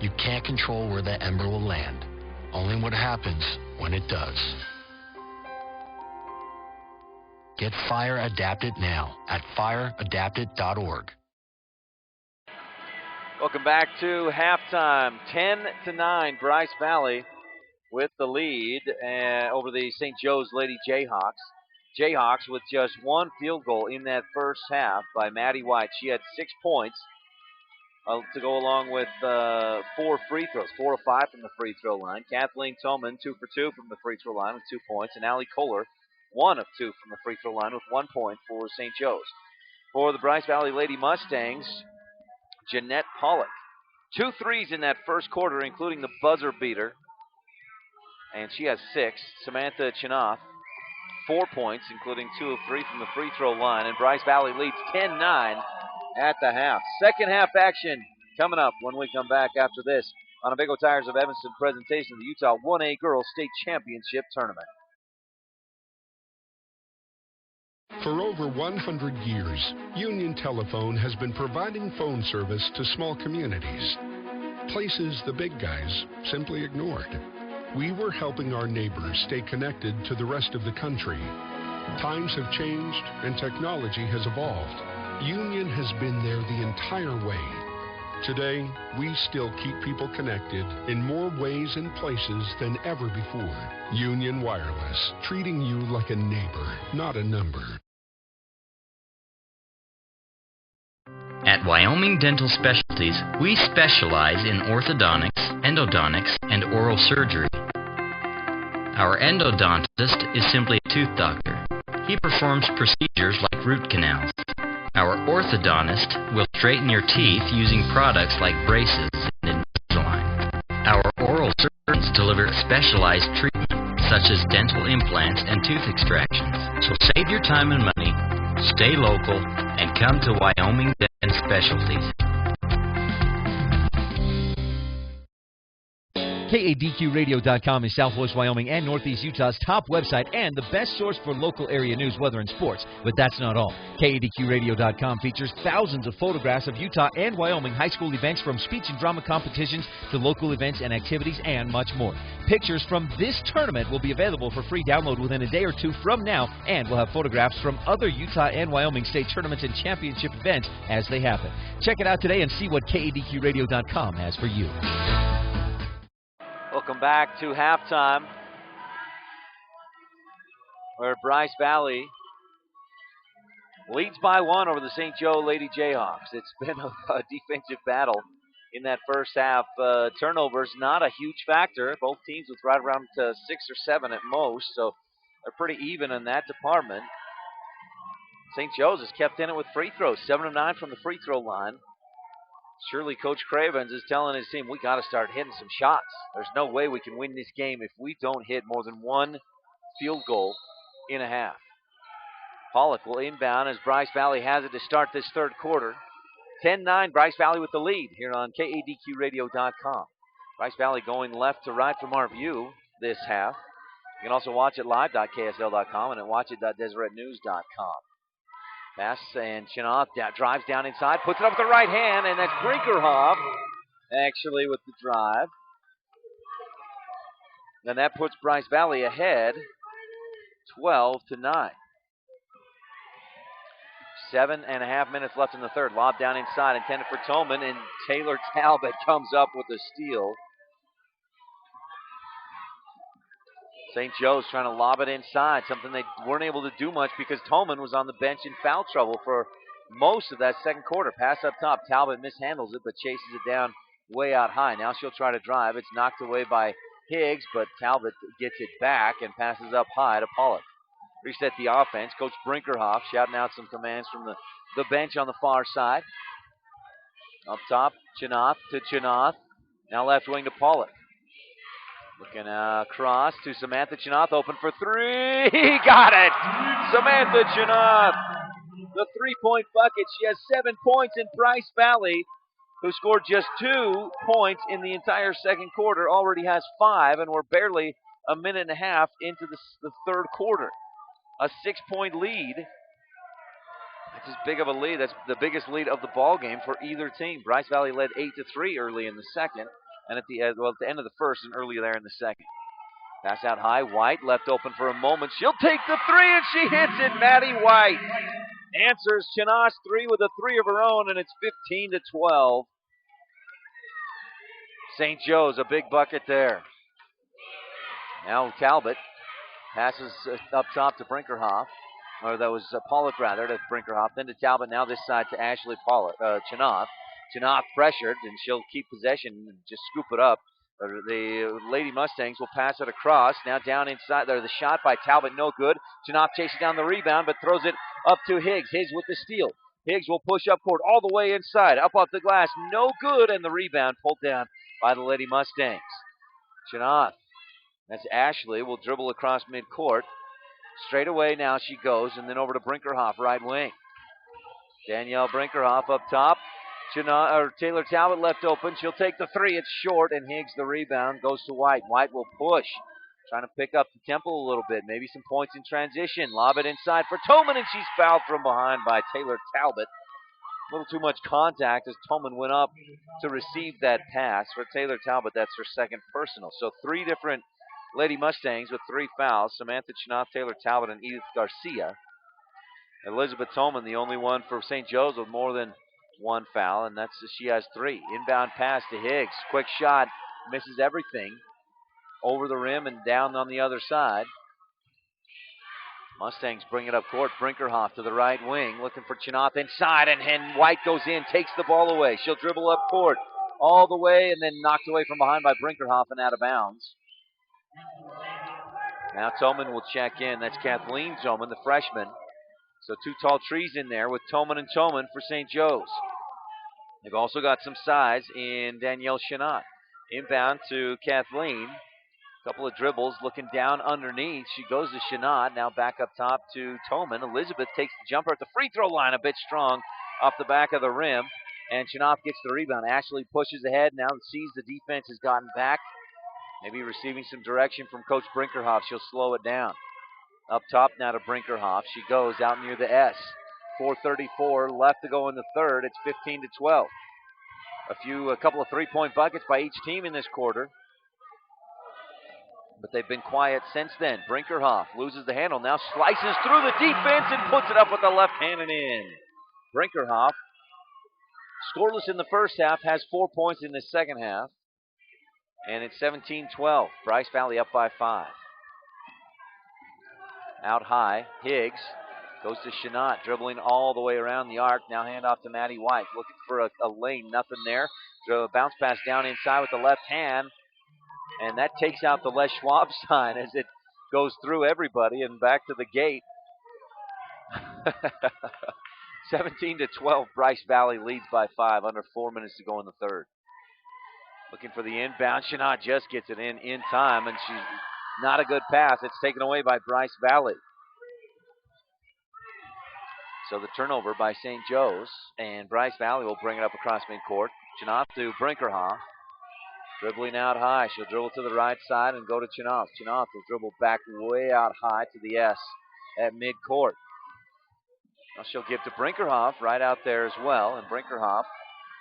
You can't control where that ember will land, only what happens when it does. Get Fire Adapted now at fireadapted.org. Welcome back to halftime. 10-9, Bryce Valley with the lead over the St. Joe's Lady Jayhawks. Jayhawks with just one field goal in that first half by Maddie White. She had 6 points to go along with 4 free throws, 4 of 5 from the free throw line. Kathleen Tolman, 2 for 2 from the free throw line with 2 points. And Allie Kohler, 1 of 2 from the free throw line with 1 point for St. Joe's. For the Bryce Valley Lady Mustangs, Jeanette Pollock, 2 threes in that first quarter, including the buzzer beater. And she has 6. Samantha Chinoff, 4 points, including 2 of 3 from the free throw line. And Bryce Valley leads 10-9 at the half. Second half action coming up when we come back after this on a Big O Tires of Evanston presentation of the Utah 1A Girls State Championship Tournament. For over 100 years, Union Telephone has been providing phone service to small communities, places the big guys simply ignored. We were helping our neighbors stay connected to the rest of the country. Times have changed and technology has evolved. Union has been there the entire way. Today, we still keep people connected in more ways and places than ever before. Union Wireless, treating you like a neighbor, not a number. At Wyoming Dental Specialties, we specialize in orthodontics, endodontics, and oral surgery. Our endodontist is simply a tooth doctor. He performs procedures like root canals. Our orthodontist will straighten your teeth using products like braces and Invisalign. Our oral surgeons deliver specialized treatment, such as dental implants and tooth extractions. So save your time and money, stay local, and come to Wyoming Dental Specialties. KADQRadio.com is Southwest Wyoming and Northeast Utah's top website and the best source for local area news, weather, and sports. But that's not all. KADQRadio.com features thousands of photographs of Utah and Wyoming high school events, from speech and drama competitions to local events and activities and much more. Pictures from this tournament will be available for free download within a day or two from now, and we'll have photographs from other Utah and Wyoming state tournaments and championship events as they happen. Check it out today and see what KADQRadio.com has for you. Welcome back to halftime, where Bryce Valley leads by 1 over the St. Joe Lady Jayhawks. It's been a defensive battle in that first half. Turnovers not a huge factor. Both teams with right around 6 or 7 at most, so they're pretty even in that department. St. Joe's has kept in it with free throws, 7 of 9 from the free throw line. Surely Coach Cravens is telling his team, we got to start hitting some shots. There's no way we can win this game if we don't hit more than 1 field goal in a half. Pollock will inbound as Bryce Valley has it to start this third quarter. 10-9, Bryce Valley with the lead here on KADQRadio.com. Bryce Valley going left to right from our view this half. You can also watch it live.ksl.com and at watchit.deseretnews.com. Pass, and Chinoth drives down inside, puts it up with the right hand, and that's Brinkerhoff actually with the drive. And that puts Bryce Valley ahead 12-9. 7.5 minutes left in the third. Lob down inside, intended for Tolman, and Taylor Talbot comes up with a steal. St. Joe's trying to lob it inside, something they weren't able to do much because Tolman was on the bench in foul trouble for most of that second quarter. Pass up top. Talbot mishandles it, but chases it down way out high. Now she'll try to drive. It's knocked away by Higgs, but Talbot gets it back and passes up high to Pollock. Reset the offense. Coach Brinkerhoff shouting out some commands from the bench on the far side. Up top, Chinoth to Chinoth. Now left wing to Pollock. Looking across to Samantha Chinoth, open for 3. He got it! Samantha Chinoth, the 3-point bucket. She has 7 points in Bryce Valley, who scored just 2 points in the entire second quarter, already has 5, and we're barely a minute and a half into the third quarter. A 6-point lead. That's as big of a lead. That's the biggest lead of the ball game for either team. Bryce Valley led 8-3 early in the second. And at the end of the first and earlier there in the second. Pass out high. White left open for a moment. She'll take the 3, and she hits it. Maddie White answers Chinoth's 3 with a 3 of her own, and it's 15-12. St. Joe's, a big bucket there. Now Talbot passes up top to Brinkerhoff. Or that was Pollock, rather, to Brinkerhoff. Then to Talbot. Now this side to Ashley Chinoth. Chinoth pressured, and she'll keep possession and just scoop it up. The Lady Mustangs will pass it across. Now down inside there. The shot by Talbot, no good. Chinoth chases down the rebound, but throws it up to Higgs. Higgs with the steal. Higgs will push up court all the way inside. Up off the glass, no good, and the rebound pulled down by the Lady Mustangs. Chinoth, that's Ashley, will dribble across midcourt. Straight away now she goes, and then over to Brinkerhoff, right wing. Danielle Brinkerhoff up top. Taylor Talbot left open. She'll take the 3. It's short, and Higgs the rebound goes to White. White will push, trying to pick up the tempo a little bit. Maybe some points in transition. Lob it inside for Tolman, and she's fouled from behind by Taylor Talbot. A little too much contact as Tolman went up to receive that pass. For Taylor Talbot, that's her second personal. So 3 different Lady Mustangs with 3 fouls. Samantha Chinoth, Taylor Talbot, and Edith Garcia. Elizabeth Tolman, the only one for St. Joe's with more than 1 foul, and she has 3. Inbound pass to Higgs. Quick shot, misses everything. Over the rim and down on the other side. Mustangs bring it up court. Brinkerhoff to the right wing, looking for Chinoth inside, and White goes in, takes the ball away. She'll dribble up court all the way, and then knocked away from behind by Brinkerhoff and out of bounds. Now Tolman will check in. That's Kathleen Tolman, the freshman. So 2 tall trees in there with Tolman and Tolman for St. Joe's. They've also got some size in Danielle Chinoth. Inbound to Kathleen. Couple of dribbles, looking down underneath. She goes to Chinoth. Now back up top to Tolman. Elizabeth takes the jumper at the free throw line, a bit strong off the back of the rim. And Chinoth gets the rebound. Ashley pushes ahead. Now sees the defense has gotten back. Maybe receiving some direction from Coach Brinkerhoff. She'll slow it down. Up top now to Brinkerhoff. She goes out near the S. 4:34 left to go in the third. It's 15-12. A couple of three-point buckets by each team in this quarter. But they've been quiet since then. Brinkerhoff loses the handle. Now slices through the defense and puts it up with the left hand and in. Brinkerhoff, scoreless in the first half, has 4 points in the second half. And it's 17-12. Bryce Valley up by 5. Out high, Higgs goes to Shinot, dribbling all the way around the arc. Now hand off to Maddie White, looking for a lane. Nothing there. Bounce pass down inside with the left hand. And that takes out the Les Schwab sign as it goes through everybody and back to the gate. 17-12, Bryce Valley leads by 5, under 4 minutes to go in the third. Looking for the inbound. Shinot just gets it in time, and she's not a good pass. It's taken away by Bryce Valley. So the turnover by St. Joe's, and Bryce Valley will bring it up across midcourt. Chinoff to Brinkerhoff. Dribbling out high. She'll dribble to the right side and go to Chinoff. Chinoff will dribble back way out high to the S at midcourt. Now she'll give to Brinkerhoff right out there as well, and Brinkerhoff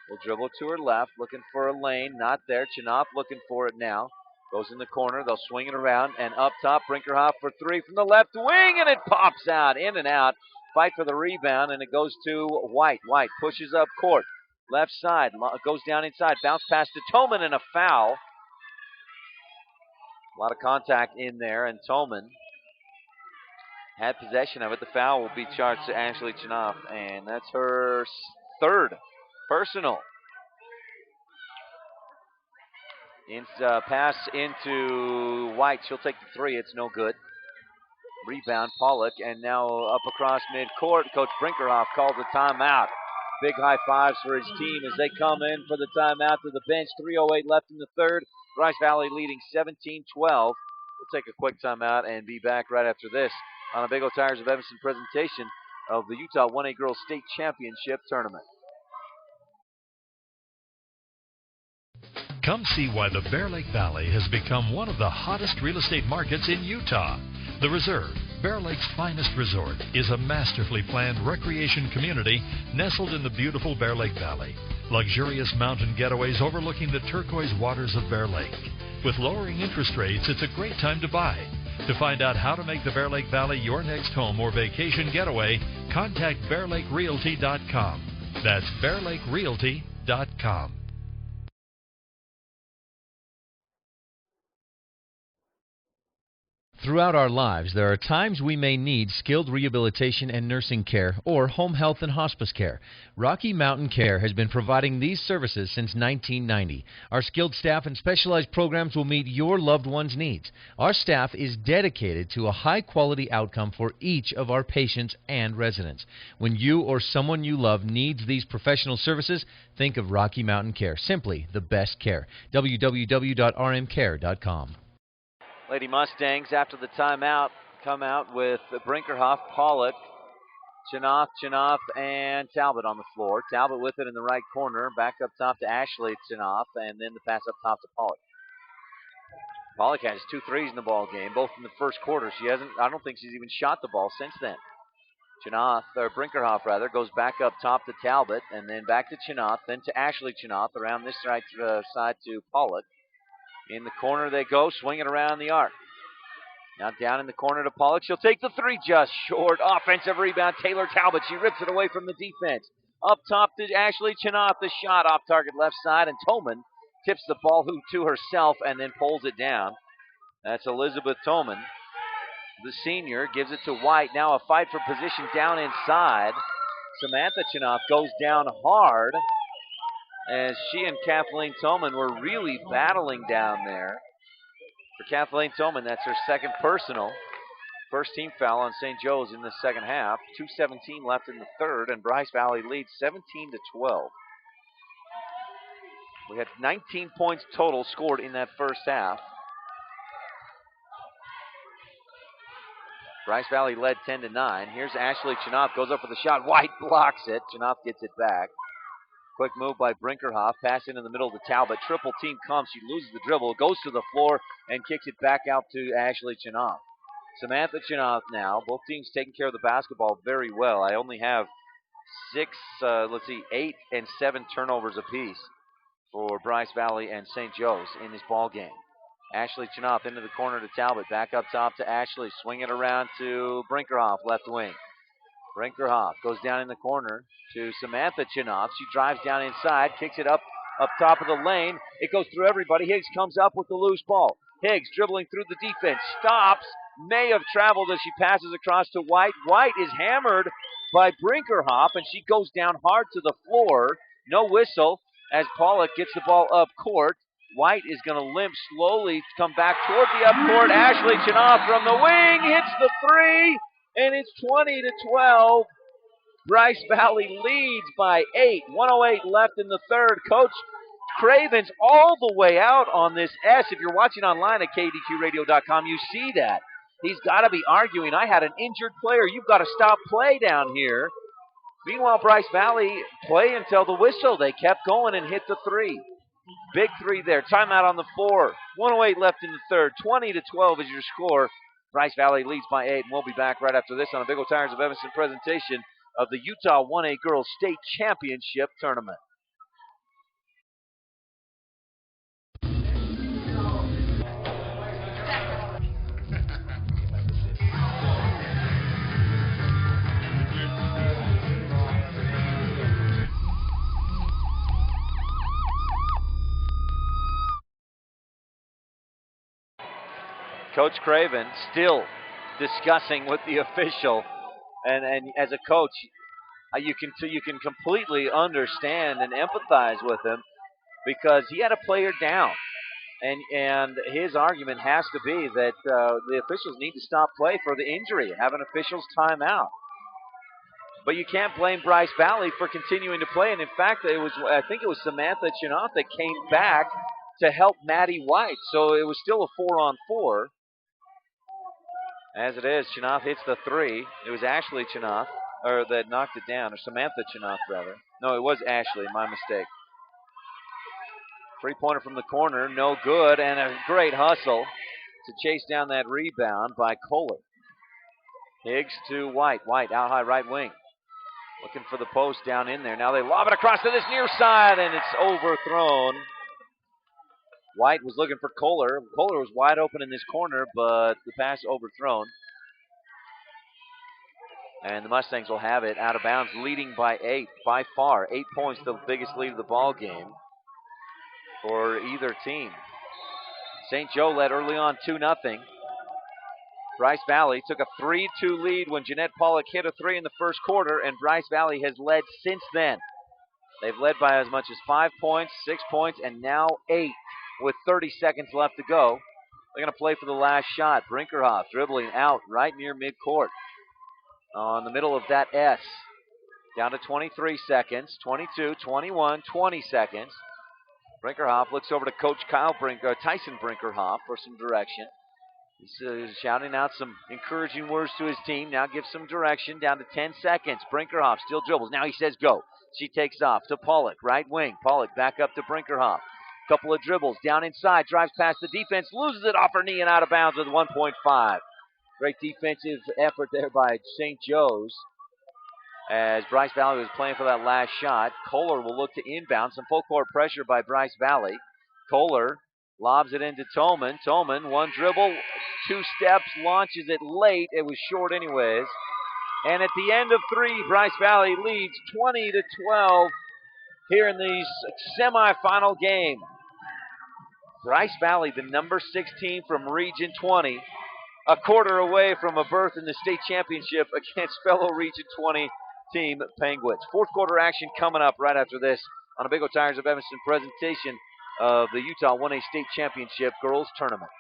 will dribble to her left, looking for a lane. Not there. Chinoff looking for it now. Goes in the corner. They'll swing it around, and up top, Brinkerhoff for three from the left wing, and it pops out, in and out. Fight for the rebound, and it goes to White. White pushes up court. Left side, goes down inside. Bounce pass to Toman, and a foul. A lot of contact in there, and Toman had possession of it. The foul will be charged to Ashley Chinoff, and that's her third personal. Pass into White. She'll take the three. It's no good. Rebound, Pollock, and now up across midcourt. Coach Brinkerhoff calls a timeout. Big high fives for his team as they come in for the timeout to the bench. 3:08 left in the third. Bryce Valley leading 17-12. We'll take a quick timeout and be back right after this on a Big O Tires of Evanston presentation of the Utah 1A Girls State Championship Tournament. Come see why the Bear Lake Valley has become one of the hottest real estate markets in Utah. The Reserve, Bear Lake's finest resort, is a masterfully planned recreation community nestled in the beautiful Bear Lake Valley. Luxurious mountain getaways overlooking the turquoise waters of Bear Lake. With lowering interest rates, it's a great time to buy. To find out how to make the Bear Lake Valley your next home or vacation getaway, contact BearLakeRealty.com. That's BearLakeRealty.com. Throughout our lives, there are times we may need skilled rehabilitation and nursing care or home health and hospice care. Rocky Mountain Care has been providing these services since 1990. Our skilled staff and specialized programs will meet your loved one's needs. Our staff is dedicated to a high-quality outcome for each of our patients and residents. When you or someone you love needs these professional services, think of Rocky Mountain Care. Simply the best care. www.rmcare.com. Lady Mustangs, after the timeout, come out with Brinkerhoff, Pollock, Chinoff, and Talbot on the floor. Talbot with it in the right corner. Back up top to Ashley Chinoff, and then the pass up top to Pollock. Pollock has 2 threes in the ball game, both in the first quarter. I don't think she's even shot the ball since then. Brinkerhoff goes back up top to Talbot, and then back to Chinoff, then to Ashley Chinoff, around this right side to Pollock. In the corner they go, swinging around the arc. Now down in the corner to Pollock. She'll take the three, just short. Offensive rebound, Taylor Talbot. She rips it away from the defense. Up top to Ashley Chinoff. The shot off target left side, and Toman tips the ball to herself and then pulls it down. That's Elizabeth Toman. The senior gives it to White. Now a fight for position down inside. Samantha Chinoff goes down hard, as she and Kathleen Toman were really battling down there. For Kathleen Toman, that's her second personal. First team foul on St. Joe's in the second half. 2:17 left in the third, and Bryce Valley leads 17-12. We had 19 points total scored in that first half. Bryce Valley led 10-9. Here's Ashley Chinoff, goes up for the shot. White blocks it. Chinoff gets it back. Quick move by Brinkerhoff. Pass into the middle of the Talbot. Triple team comes. She loses the dribble. Goes to the floor and kicks it back out to Ashley Chinoff. Samantha Chinoff now. Both teams taking care of the basketball very well. I only have 8 and 7 turnovers apiece for Bryce Valley and St. Joe's in this ball game. Ashley Chinoff into the corner to Talbot. Back up top to Ashley. Swing it around to Brinkerhoff, left wing. Brinkerhoff goes down in the corner to Samantha Chinoff. She drives down inside, kicks it up top of the lane. It goes through everybody. Higgs comes up with the loose ball. Higgs dribbling through the defense. Stops. May have traveled as she passes across to White. White is hammered by Brinkerhoff, and she goes down hard to the floor. No whistle as Pollock gets the ball up court. White is going to limp slowly to come back toward the up court. Ashley Chinoff from the wing hits the three, and it's 20-12. Bryce Valley leads by 8. 1:08 left in the third. Coach Craven's all the way out on this S. If you're watching online at KDQRadio.com, you see that. He's got to be arguing, I had an injured player. You've got to stop play down here. Meanwhile, Bryce Valley play until the whistle. They kept going and hit the three. Big three there. Timeout on the floor. 1:08 left in the third. 20-12 is your score. Bryce Valley leads by 8, and we'll be back right after this on a Big O Tires of Evanston presentation of the Utah 1A Girls State Championship Tournament. Coach Craven still discussing with the official, and as a coach, you can completely understand and empathize with him because he had a player down, and his argument has to be that the officials need to stop play for the injury, have an official's timeout. But you can't blame Bryce Valley for continuing to play, and in fact, I think it was Samantha Chinoff that came back to help Maddie White, so it was still a 4-on-4. As it is, Chinoff hits the three. It was Ashley Chinoff, or that knocked it down, or Samantha Chinoff, rather. No, it was Ashley, my mistake. Three-pointer from the corner, no good, and a great hustle to chase down that rebound by Kohler. Higgs to White. White out high right wing. Looking for the post down in there. Now they lob it across to this near side, and it's overthrown. White was looking for Kohler. Kohler was wide open in this corner, but the pass overthrown. And the Mustangs will have it out of bounds, leading by 8, by far. 8 points, the biggest lead of the ball game for either team. St. Joe led early on 2-0. Bryce Valley took a 3-2 lead when Jeanette Pollock hit a three in the first quarter, and Bryce Valley has led since then. They've led by as much as 5 points, 6 points, and now 8. With 30 seconds left to go. They're going to play for the last shot. Brinkerhoff dribbling out right near midcourt. On the middle of that S. Down to 23 seconds. 22, 21, 20 seconds. Brinkerhoff looks over to Coach Tyson Brinkerhoff for some direction. He's shouting out some encouraging words to his team. Now gives some direction. Down to 10 seconds. Brinkerhoff still dribbles. Now he says go. She takes off to Pollock, right wing. Pollock back up to Brinkerhoff. Couple of dribbles down inside, drives past the defense, loses it off her knee and out of bounds with 1.5. Great defensive effort there by St. Joe's as Bryce Valley was playing for that last shot. Kohler will look to inbound. Some full court pressure by Bryce Valley. Kohler lobs it into Tolman. Tolman, one dribble, 2 steps, launches it late. It was short anyways. And at the end of 3, Bryce Valley leads 20-12 here in the semifinal game. Bryce Valley, the number 16 from Region 20, a quarter away from a berth in the state championship against fellow Region 20 team Penguins. Fourth quarter action coming up right after this on a Big O Tires of Evanston presentation of the Utah 1A State Championship Girls Tournament.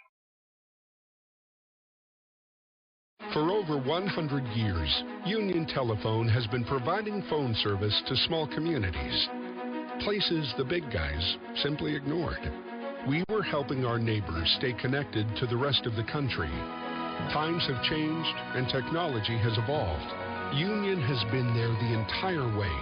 For over 100 years, Union Telephone has been providing phone service to small communities, places the big guys simply ignored. We were helping our neighbors stay connected to the rest of the country. Times have changed and technology has evolved. Union has been there the entire way.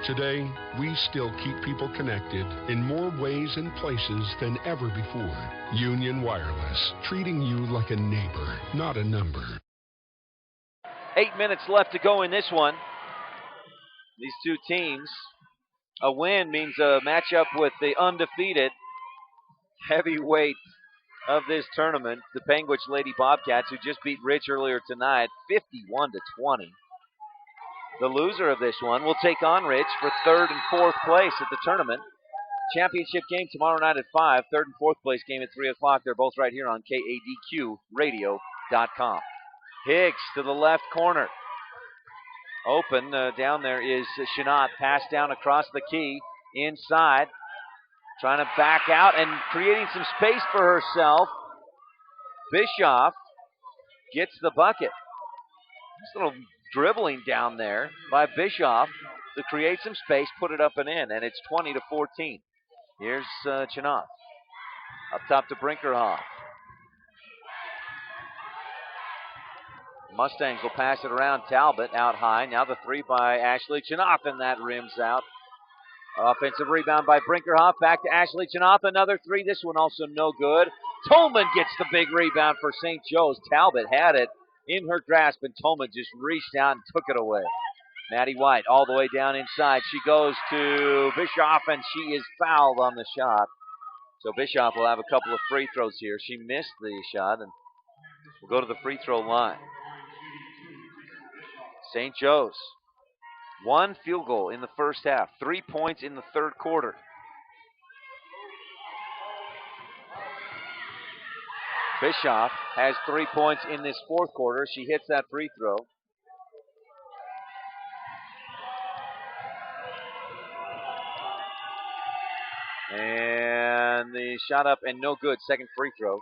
Today, we still keep people connected in more ways and places than ever before. Union Wireless, treating you like a neighbor, not a number. 8 minutes left to go in this one. These two teams, a win means a matchup with the undefeated heavyweight of this tournament, the Panguitch Lady Bobcats, who just beat Rich earlier tonight, 51-20. The loser of this one will take on Rich for third and fourth place at the tournament. Championship game tomorrow night at 5, third and fourth place game at 3 o'clock. They're both right here on KADQradio.com. Higgs to the left corner. Open, down there is Shanat, pass down across the key, inside, trying to back out and creating some space for herself. Bischoff gets the bucket. Just a little dribbling down there by Bischoff to create some space, put it up and in, and it's 20-14. Here's Chenov. Up top to Brinkerhoff. Mustangs will pass it around. Talbot out high. Now the three by Ashley Chenov, and that rims out. Offensive rebound by Brinkerhoff. Back to Ashley Chenov. Another three. This one also no good. Tolman gets the big rebound for St. Joe's. Talbot had it in her grasp, and Tolman just reached out and took it away. Maddie White all the way down inside. She goes to Bischoff, and she is fouled on the shot. So Bischoff will have a couple of free throws here. She missed the shot, and will go to the free throw line. St. Joe's, one field goal in the first half, 3 points in the third quarter. Bischoff has 3 points in this fourth quarter. She hits that free throw. And the shot up and no good. Second free throw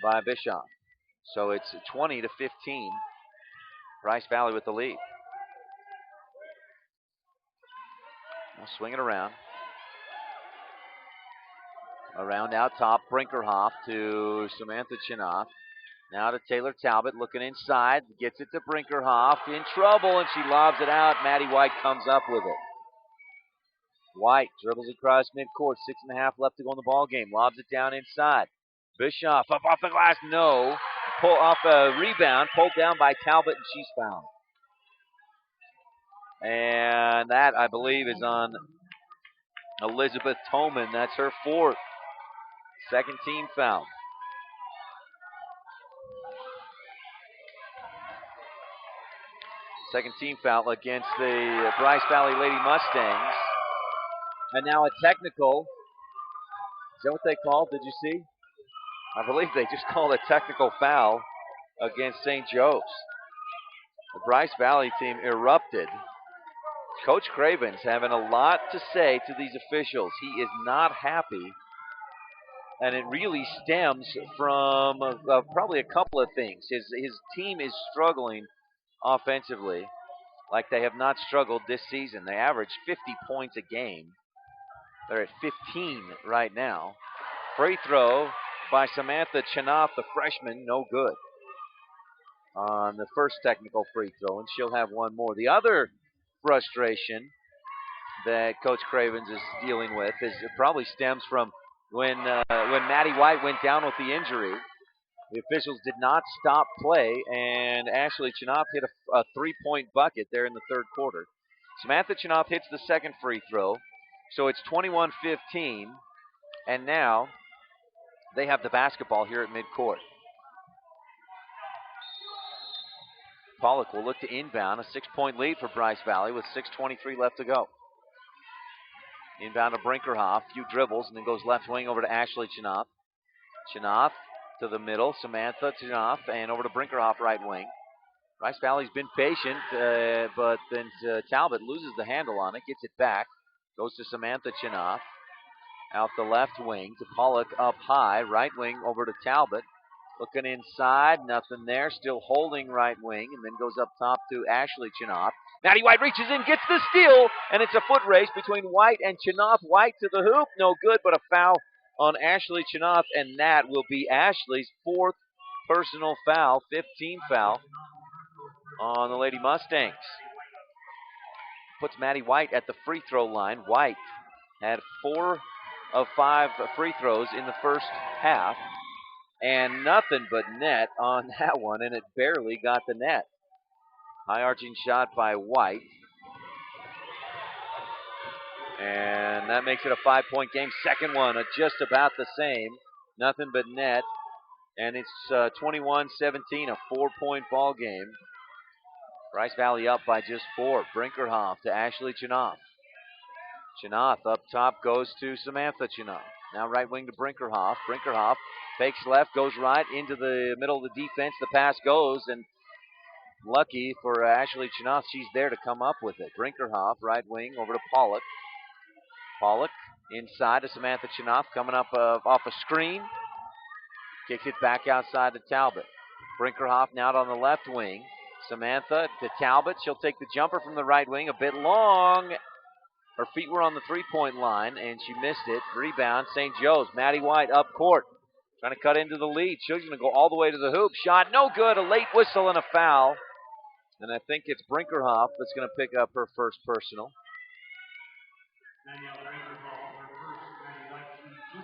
by Bischoff. So it's 20-15. Bryce Valley with the lead. Now swing it around. Around out top, Brinkerhoff to Samantha Chinoff. Now to Taylor Talbot, looking inside. Gets it to Brinkerhoff. In trouble, and she lobs it out. Maddie White comes up with it. White dribbles across midcourt. 6.5 left to go in the ball game. Lobs it down inside. Bischoff up off the glass. No. Pull off a rebound. Pulled down by Talbot, and she's fouled. And that, I believe, is on Elizabeth Tolman. That's her fourth. Second team foul. Second team foul against the Bryce Valley Lady Mustangs. And now a technical. Is that what they called? Did you see? I believe they just called a technical foul against St. Joe's. The Bryce Valley team erupted. Coach Craven's having a lot to say to these officials. He is not happy. And it really stems from probably a couple of things. His team is struggling offensively like they have not struggled this season. They average 50 points a game. They're at 15 right now. Free throw by Samantha Chinoff, the freshman, no good on the first technical free throw, and she'll have one more. The other frustration that Coach Cravens is dealing with is it probably stems from when Maddie White went down with the injury. The officials did not stop play, and Ashley Chinoff hit a three-point bucket there in the third quarter. Samantha Chinoff hits the second free throw, so it's 21-15, and now they have the basketball here at midcourt. Pollock will look to inbound, a 6-point lead for Bryce Valley with 6:23 left to go. Inbound to Brinkerhoff, few dribbles, and then goes left wing over to Ashley Chinoff. Chinoff to the middle, Samantha Chinoff, and over to Brinkerhoff right wing. Bryce Valley's been patient, but then Talbot loses the handle on it, gets it back, goes to Samantha Chinoff. Out the left wing to Pollock up high, right wing over to Talbot. Looking inside, nothing there, still holding right wing, and then goes up top to Ashley Chinoff. Maddie White reaches in, gets the steal, and it's a foot race between White and Chinoff. White to the hoop, no good, but a foul on Ashley Chinoff, and that will be Ashley's fourth personal foul, 15th foul on the Lady Mustangs. puts Maddie White at the free throw line. White had 4 of 5 free throws in the first half, and nothing but net on that one, and it barely got the net. High arching shot by White. And that makes it a 5-point game. Second one, just about the same. Nothing but net. And it's 21-17, a 4-point ball game. Bryce Valley up by just 4. Brinkerhoff to Ashley Chinoff. Chinoff up top goes to Samantha Chinoff. Now right wing to Brinkerhoff. Brinkerhoff fakes left, goes right into the middle of the defense. The pass goes, and lucky for Ashley Chinoff, she's there to come up with it. Brinkerhoff, right wing, over to Pollock. Pollock inside to Samantha Chinoff, coming up off a screen. Kicks it back outside to Talbot. Brinkerhoff now on the left wing. Samantha to Talbot. She'll take the jumper from the right wing, a bit long. Her feet were on the three-point line, and she missed it. Rebound, St. Joe's. Maddie White up court, trying to cut into the lead. She's going to go all the way to the hoop. Shot no good. A late whistle and a foul. And I think it's Brinkerhoff that's going to pick up her first personal.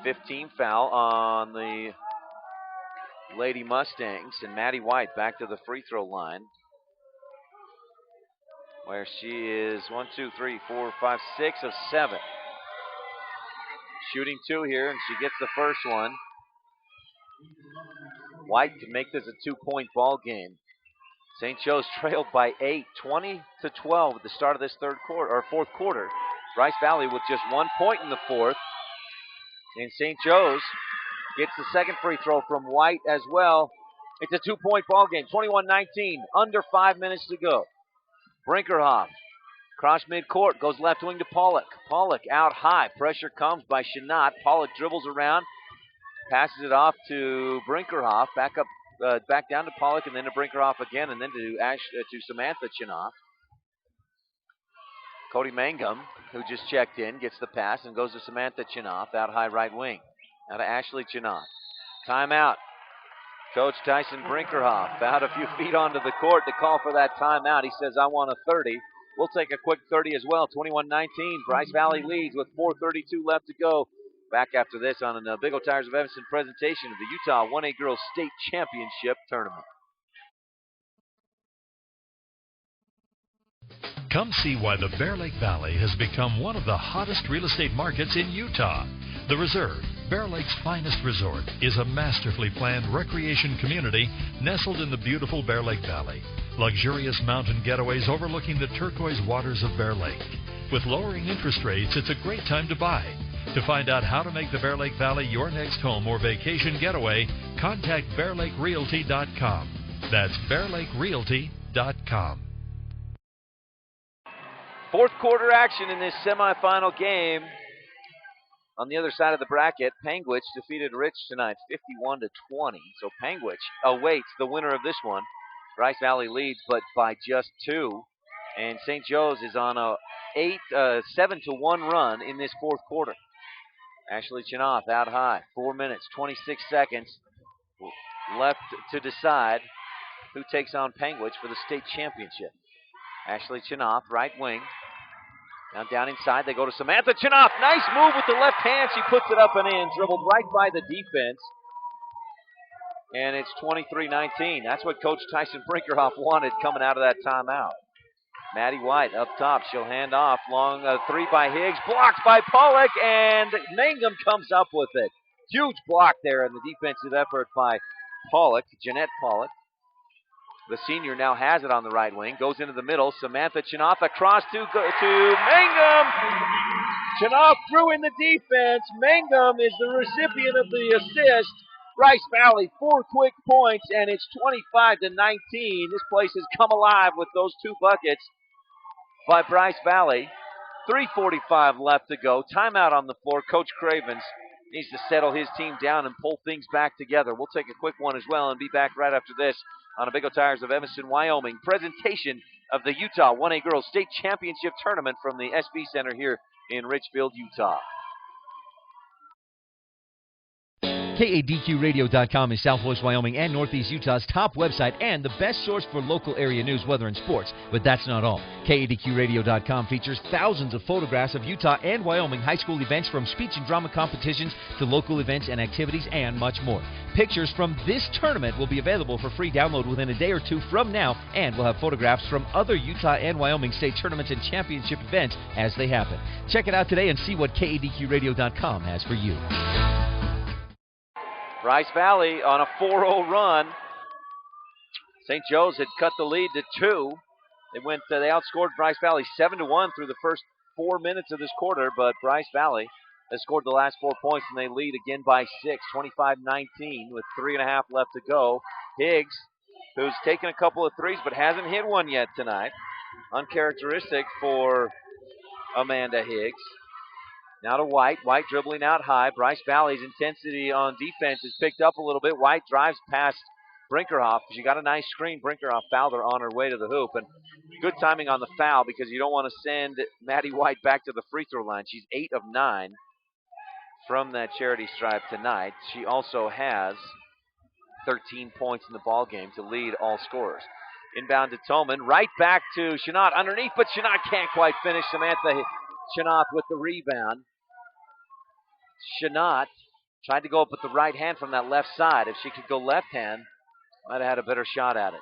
15 foul on the Lady Mustangs, and Maddie White back to the free throw line, where she is 1, 2, 3, 4, 5, 6 of 7. Shooting 2 here, and she gets the first one. White to make this a 2-point ball game. St. Joe's trailed by 8, 20-12 at the start of this fourth quarter. Bryce Valley with just 1 point in the fourth. And St. Joe's gets the second free throw from White as well. It's a 2-point ball game, 21-19, under 5 minutes to go. Brinkerhoff, cross midcourt, goes left wing to Pollock. Pollock out high, pressure comes by Shanat. Pollock dribbles around, passes it off to Brinkerhoff, back down to Pollock, and then to Brinkerhoff again, and then to Samantha Chinoff. Cody Mangum, who just checked in, gets the pass and goes to Samantha Chinoff, out high right wing. Now to Ashley Chinoff. Timeout. Coach Tyson Brinkerhoff out a few feet onto the court to call for that timeout. He says, I want a 30. We'll take a quick 30 as well. 21-19. Bryce Valley leads with 4:32 left to go. Back after this on a Big O Tires of Evanston presentation of the Utah 1A Girls State Championship Tournament. Come see why the Bear Lake Valley has become one of the hottest real estate markets in Utah. The Reserve, Bear Lake's finest resort, is a masterfully planned recreation community nestled in the beautiful Bear Lake Valley. Luxurious mountain getaways overlooking the turquoise waters of Bear Lake. With lowering interest rates, it's a great time to buy. To find out how to make the Bear Lake Valley your next home or vacation getaway, contact BearLakeRealty.com. That's BearLakeRealty.com. Fourth quarter action in this semifinal game. On the other side of the bracket, Panguitch defeated Rich tonight, 51-20. So Panguitch awaits the winner of this one. Bryce Valley leads, but by just 2. And St. Joe's is on a 7-1 run in this fourth quarter. Ashley Chinoff out high, 4 minutes, 26 seconds left to decide who takes on Panguitch for the state championship. Ashley Chinoff, right wing. Now down inside, they go to Samantha Chinoff. Nice move with the left hand. She puts it up and in, dribbled right by the defense. And it's 23-19. That's what Coach Tyson Brinkerhoff wanted coming out of that timeout. Maddie White up top. She'll hand off. Long three by Higgs. Blocked by Pollock, and Mangum comes up with it. Huge block there in the defensive effort by Pollock, Jeanette Pollock. The senior now has it on the right wing. Goes into the middle. Samantha Chinoff across to Mangum. Chinoff threw in the defense. Mangum is the recipient of the assist. Bryce Valley, 4 quick points, and it's 25-19. This place has come alive with those 2 buckets by Bryce Valley. 3:45 left to go. Timeout on the floor. Coach Cravens needs to settle his team down and pull things back together. We'll take a quick one as well and be back right after this on a Big O Tires of Evanston, Wyoming presentation of the Utah 1A Girls State Championship Tournament from the SB Center here in Richfield, Utah. KADQRadio.com is Southwest Wyoming and Northeast Utah's top website and the best source for local area news, weather, and sports. But that's not all. KADQRadio.com features thousands of photographs of Utah and Wyoming high school events, from speech and drama competitions to local events and activities and much more. Pictures from this tournament will be available for free download within a day or two from now, and we'll have photographs from other Utah and Wyoming state tournaments and championship events as they happen. Check it out today and see what KADQRadio.com has for you. Bryce Valley on a 4-0 run. St. Joe's had cut the lead to 2. They outscored Bryce Valley 7-1 through the first 4 minutes of this quarter, but Bryce Valley has scored the last 4 points, and they lead again by 6, 25-19 with 3.5 left to go. Higgs, who's taken a couple of threes but hasn't hit one yet tonight. Uncharacteristic for Amanda Higgs. Now to White. White dribbling out high. Bryce Valley's intensity on defense is picked up a little bit. White drives past Brinkerhoff. She got a nice screen. Brinkerhoff fouled her on her way to the hoop. And good timing on the foul, because you don't want to send Maddie White back to the free throw line. She's 8 of 9 from that charity stripe tonight. She also has 13 points in the ball game to lead all scorers. Inbound to Tolman. Right back to Shanat underneath, but Shanat can't quite finish. Samantha Shanat with the rebound. Shanat tried to go up with the right hand from that left side. If she could go left hand, might have had a better shot at it.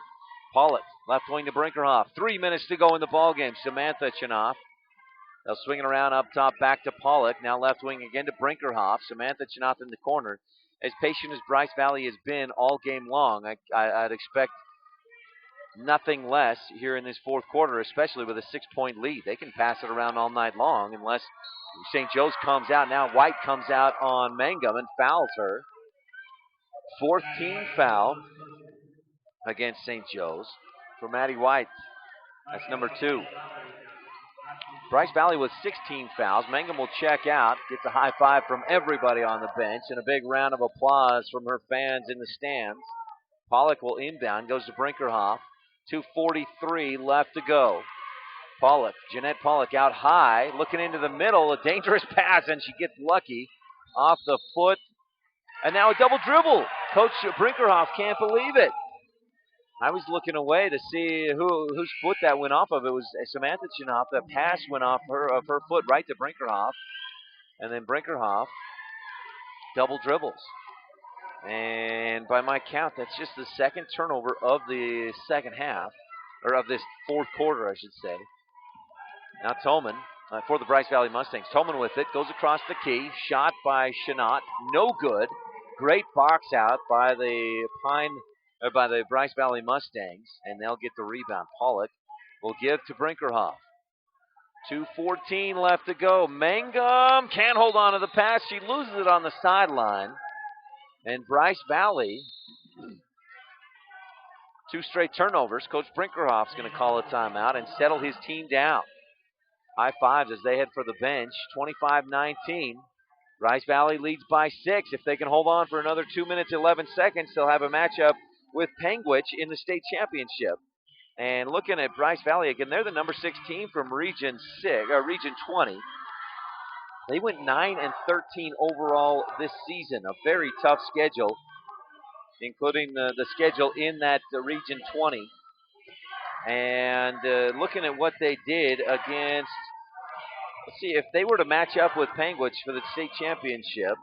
Pollock, left wing to Brinkerhoff. 3 minutes to go in the ball game. Samantha Shanat. They'll swing it around up top, back to Pollock. Now left wing again to Brinkerhoff. Samantha Shanat in the corner. As patient as Bryce Valley has been all game long, I'd expect nothing less here in this fourth quarter, especially with a 6-point lead. They can pass it around all night long unless St. Joe's comes out. Now White comes out on Mangum and fouls her. 4th team foul against St. Joe's for Maddie White. That's number 2. Bryce Valley with 16 fouls. Mangum will check out, gets a high five from everybody on the bench, and a big round of applause from her fans in the stands. Pollock will inbound, goes to Brinkerhoff. 2:43 left to go. Pollock, Jeanette Pollock out high, looking into the middle, a dangerous pass, and she gets lucky off the foot. And now a double dribble. Coach Brinkerhoff can't believe it. I was looking away to see whose foot that went off of. It was Samantha Chinoff. The pass went off her foot right to Brinkerhoff. And then Brinkerhoff double dribbles. And by my count, that's just the second turnover of the second half, or of this fourth quarter, I should say. Now Tolman for the Bryce Valley Mustangs. Tolman with it, goes across the key. Shot by Shanat, no good. Great box out by the Bryce Valley Mustangs, and they'll get the rebound. Pollock will give to Brinkerhoff. 2:14 left to go. Mangum can't hold on to the pass. She loses it on the sideline. And Bryce Valley, 2 straight turnovers. Coach Brinkerhoff's going to call a timeout and settle his team down. High fives as they head for the bench. 25-19. Bryce Valley leads by 6. If they can hold on for another 2 minutes, 11 seconds, they'll have a matchup with Panguitch in the state championship. And looking at Bryce Valley again, they're the number 6 team from Region 20. They went 9-13 overall this season. A very tough schedule, including the schedule in that Region 20. And looking at what they did against, let's see, if they were to match up with Panguitch for the state championship,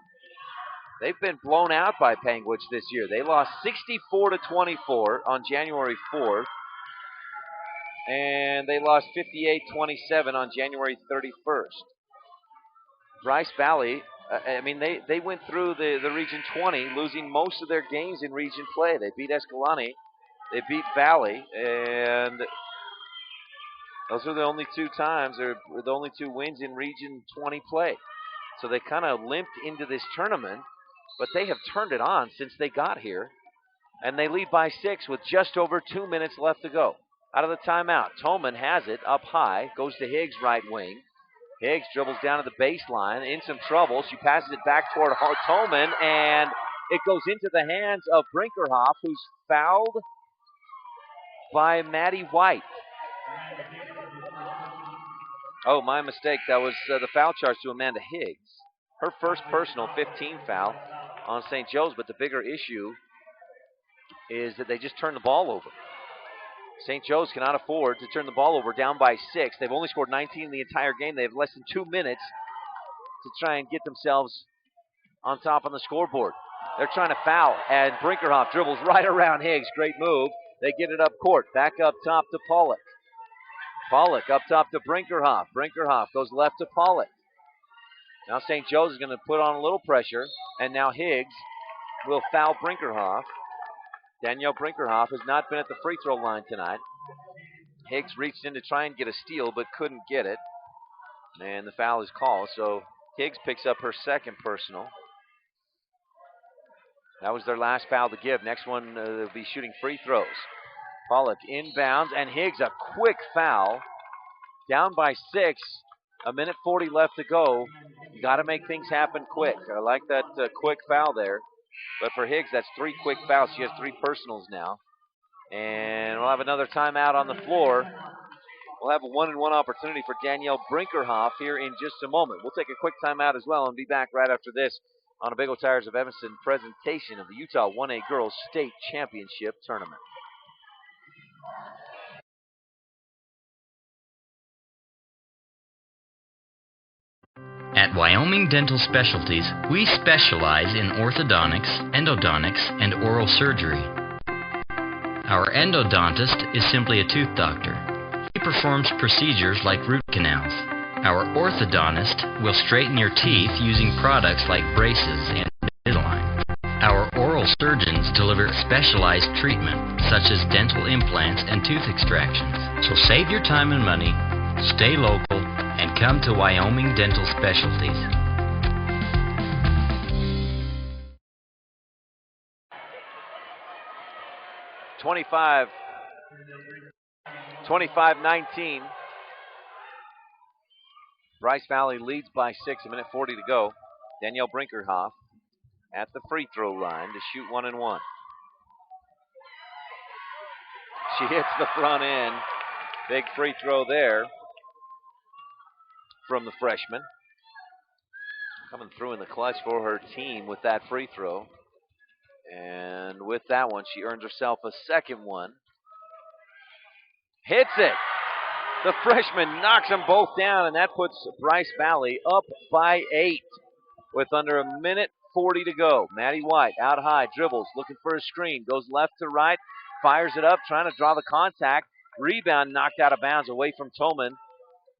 they've been blown out by Panguitch this year. They lost 64-24 on January 4th. And they lost 58-27 on January 31st. Bryce Valley, they went through the Region 20, losing most of their games in Region play. They beat Escalante, they beat Valley, and those are the only 2 times, or the only 2 wins in Region 20 play. So they kind of limped into this tournament, but they have turned it on since they got here, and they lead by 6 with just over 2 minutes left to go. Out of the timeout, Tolman has it up high, goes to Higgs right wing. Higgs dribbles down to the baseline, in some trouble. She passes it back toward Tolman, and it goes into the hands of Brinkerhoff, who's fouled by Maddie White. Oh, my mistake. That was the foul charge to Amanda Higgs. Her first personal 15 foul on St. Joe's, but the bigger issue is that they just turned the ball over. St. Joe's cannot afford to turn the ball over, down by 6. They've only scored 19 in the entire game. They have less than 2 minutes to try and get themselves on top on the scoreboard. They're trying to foul, and Brinkerhoff dribbles right around Higgs. Great move. They get it up court. Back up top to Pollock. Pollock up top to Brinkerhoff. Brinkerhoff goes left to Pollock. Now St. Joe's is going to put on a little pressure, and now Higgs will foul Brinkerhoff. Danielle Brinkerhoff has not been at the free throw line tonight. Higgs reached in to try and get a steal, but couldn't get it. And the foul is called, so Higgs picks up her second personal. That was their last foul to give. Next one, they'll be shooting free throws. Pollock inbounds, and Higgs a quick foul. Down by 6, 1:40 left to go. You got to make things happen quick. I like that quick foul there. But for Higgs, that's 3 quick fouls. She has 3 personals now. And we'll have another timeout on the floor. We'll have a 1-and-1 opportunity for Danielle Brinkerhoff here in just a moment. We'll take a quick timeout as well and be back right after this on a Big O Tires of Evanston presentation of the Utah 1A Girls State Championship Tournament. At Wyoming Dental Specialties, we specialize in orthodontics, endodontics, and oral surgery. Our endodontist is simply a tooth doctor. He performs procedures like root canals. Our orthodontist will straighten your teeth using products like braces and Invisalign. Our oral surgeons deliver specialized treatment, such as dental implants and tooth extractions. So save your time and money, stay local, and come to Wyoming Dental Specialties. $25-19. Bryce Valley leads by 6, 1:40 to go. Danielle Brinkerhoff at the free throw line to shoot 1-and-1. She hits the front end. Big free throw there from the freshman. Coming through in the clutch for her team with that free throw. And with that one, she earns herself a second one. Hits it. The freshman knocks them both down, and that puts Bryce Valley up by 8 with under 1:40 to go. Maddie White out high, dribbles, looking for a screen, goes left to right, fires it up, trying to draw the contact. Rebound knocked out of bounds away from Tolman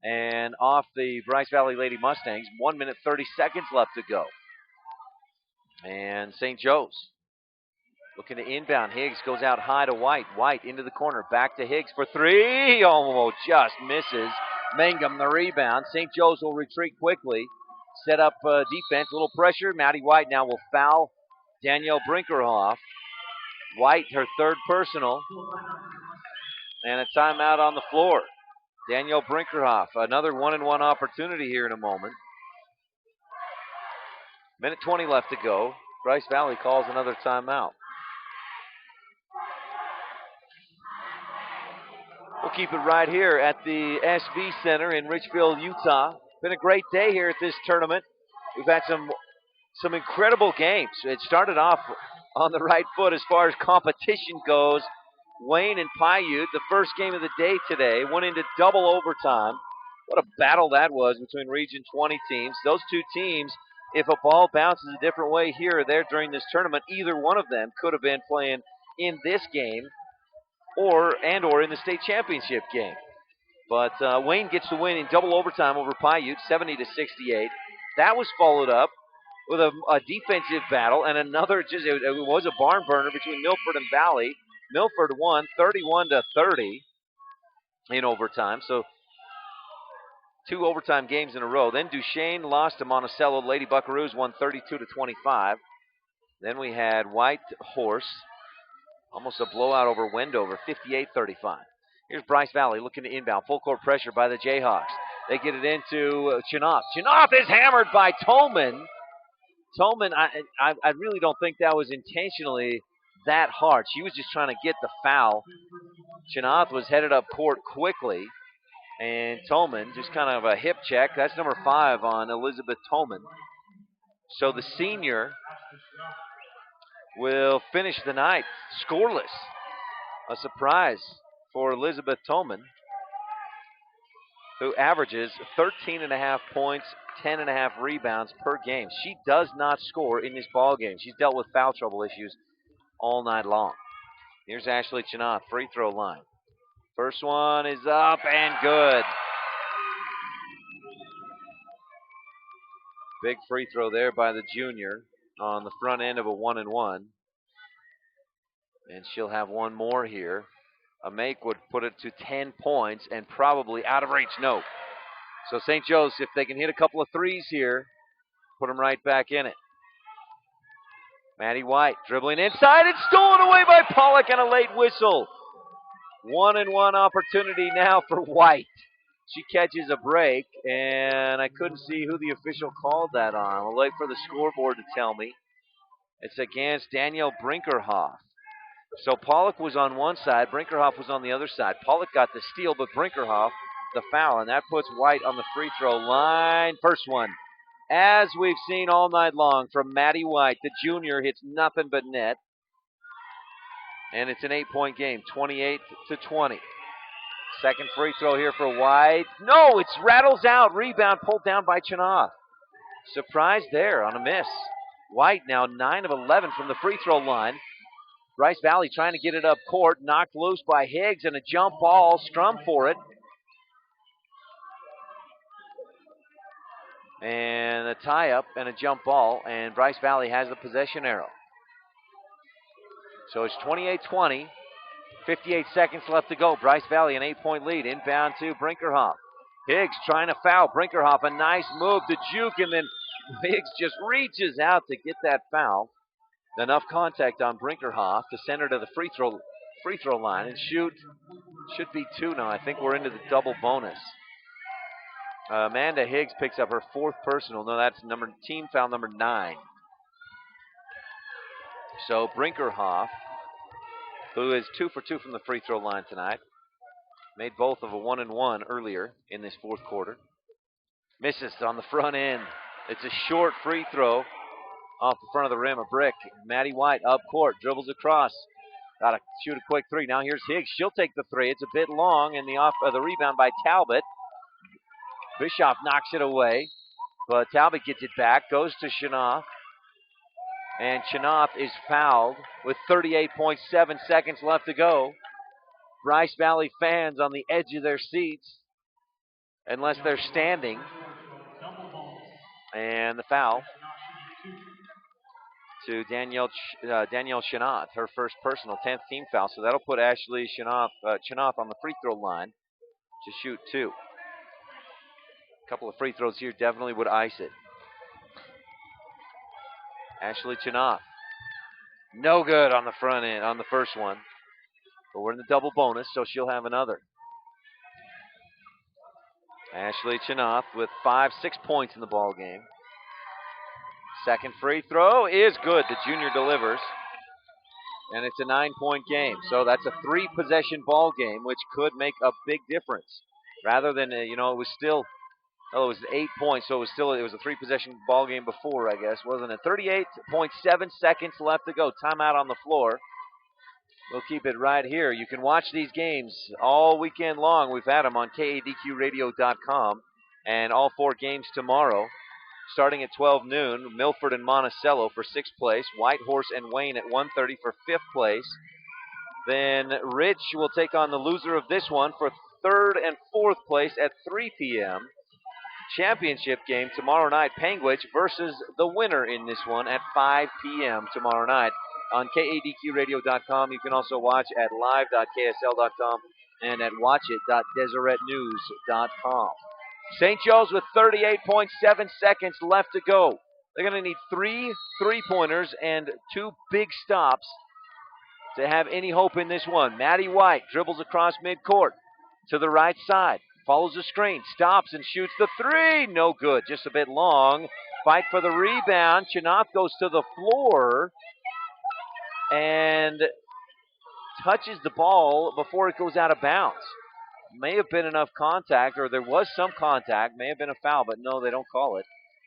and off the Bryce Valley Lady Mustangs. 1:30 left to go. And St. Joe's looking to inbound. Higgs goes out high to White. White into the corner. Back to Higgs for 3. Oh, just misses. Mangum the rebound. St. Joe's will retreat quickly. Set up defense. A little pressure. Maddie White now will foul Danielle Brinkerhoff. White, her third personal. And a timeout on the floor. Danielle Brinkerhoff, another 1-and-1 opportunity here in a moment. 1:20 left to go. Bryce Valley calls another timeout. We'll keep it right here at the SV Center in Richfield, Utah. Been a great day here at this tournament. We've had some incredible games. It started off on the right foot as far as competition goes. Wayne and Paiute, the first game of the day today, went into double overtime. What a battle that was between Region 20 teams. Those two teams, if a ball bounces a different way here or there during this tournament, either one of them could have been playing in this game or in the state championship game. But Wayne gets the win in double overtime over Paiute, 70-68. That was followed up with a defensive battle and another, it was a barn burner between Milford and Valley. Milford won 31-30 in overtime. So 2 overtime games in a row. Then Duchesne lost to Monticello. Lady Buckaroos won 32-25. Then we had White Horse, almost a blowout over Wendover, 58-35. Here's Bryce Valley looking to inbound. Full court pressure by the Jayhawks. They get it into Chinoff. Chinoff is hammered by Tolman. Tolman, I really don't think that was intentionally that hard. She was just trying to get the foul. Chinoff was headed up court quickly. And Tolman, just kind of a hip check. That's number 5 on Elizabeth Tolman. So the senior will finish the night scoreless. A surprise for Elizabeth Tolman, who averages 13.5 points, 10.5 rebounds per game. She does not score in this ball game. She's dealt with foul trouble issues all night long. Here's Ashley Chinath, free throw line. First one is up and good. Big free throw there by the junior on the front end of a 1-and-1. And she'll have one more here. A make would put it to 10 points and probably out of reach. No. So St. Joe's, if they can hit a couple of threes here, put them right back in it. Maddie White dribbling inside. It's stolen away by Pollock and a late whistle. 1-and-1 opportunity now for White. She catches a break, and I couldn't see who the official called that on. I'll wait for the scoreboard to tell me. It's against Danielle Brinkerhoff. So Pollock was on one side, Brinkerhoff was on the other side. Pollock got the steal, but Brinkerhoff the foul, and that puts White on the free throw line. First one, as we've seen all night long from Maddie White, the junior hits nothing but net. And it's an 8-point game, 28-20. Second free throw here for White. No, it rattles out. Rebound pulled down by Chinath. Surprise there on a miss. White now 9 of 11 from the free throw line. Bryce Valley trying to get it up court. Knocked loose by Higgs and a jump ball. Strum for it. And a tie-up and a jump ball. And Bryce Valley has the possession arrow. So it's 28-20. 58 seconds left to go. Bryce Valley an 8-point lead. Inbound to Brinkerhoff. Higgs trying to foul Brinkerhoff. A nice move to juke, and then Higgs just reaches out to get that foul. Enough contact on Brinkerhoff to send her to the free throw line and shoot. Should be 2 now. I think we're into the double bonus. Amanda Higgs picks up her 4th personal. No, that's team foul number 9. So Brinkerhoff, who is 2 for 2 from the free throw line tonight, made both of a 1-and-1 earlier in this fourth quarter. Misses on the front end. It's a short free throw off the front of the rim, a brick. Maddie White up court, dribbles across. Got to shoot a quick 3. Now here's Higgs. She'll take the 3. It's a bit long, and the rebound by Talbot. Bischoff knocks it away, but Talbot gets it back, goes to Chinath. And Chinath is fouled with 38.7 seconds left to go. Bryce Valley fans on the edge of their seats, unless they're standing. And the foul to Danielle Chinath, her first personal, 10th team foul. So that'll put Ashley Chinath on the free throw line to shoot 2. A couple of free throws here definitely would ice it. Ashley Chinath, no good on the front end, on the first one. But we're in the double bonus, so she'll have another. Ashley Chinath with 5-6 points in the ball game. Second free throw is good. The junior delivers. And it's a 9-point game. So that's a 3-possession ball game, which could make a big difference. Rather than, it was still, it was 8 points, so it was a 3-possession ball game before, I guess, wasn't it? 38.7 seconds left to go. Timeout on the floor. We'll keep it right here. You can watch these games all weekend long. We've had them on KADQradio.com. And all 4 games tomorrow. Starting at 12 noon, Milford and Monticello for 6th place. Whitehorse and Wayne at 1:30 for 5th place. Then Rich will take on the loser of this one for 3rd and 4th place at 3 p.m. Championship game tomorrow night, Panguitch versus the winner in this one at 5 p.m. tomorrow night on KADQradio.com. You can also watch at live.ksl.com and at watchit.deseretnews.com. St. Joe's with 38.7 seconds left to go. They're going to need 3 3-pointers and 2 big stops to have any hope in this one. Maddie White dribbles across midcourt to the right side. Follows the screen, stops and shoots the 3. No good, just a bit long. Fight for the rebound. Chinath goes to the floor and touches the ball before it goes out of bounds. May have been enough contact, or there was some contact. May have been a foul, but no, they don't call it.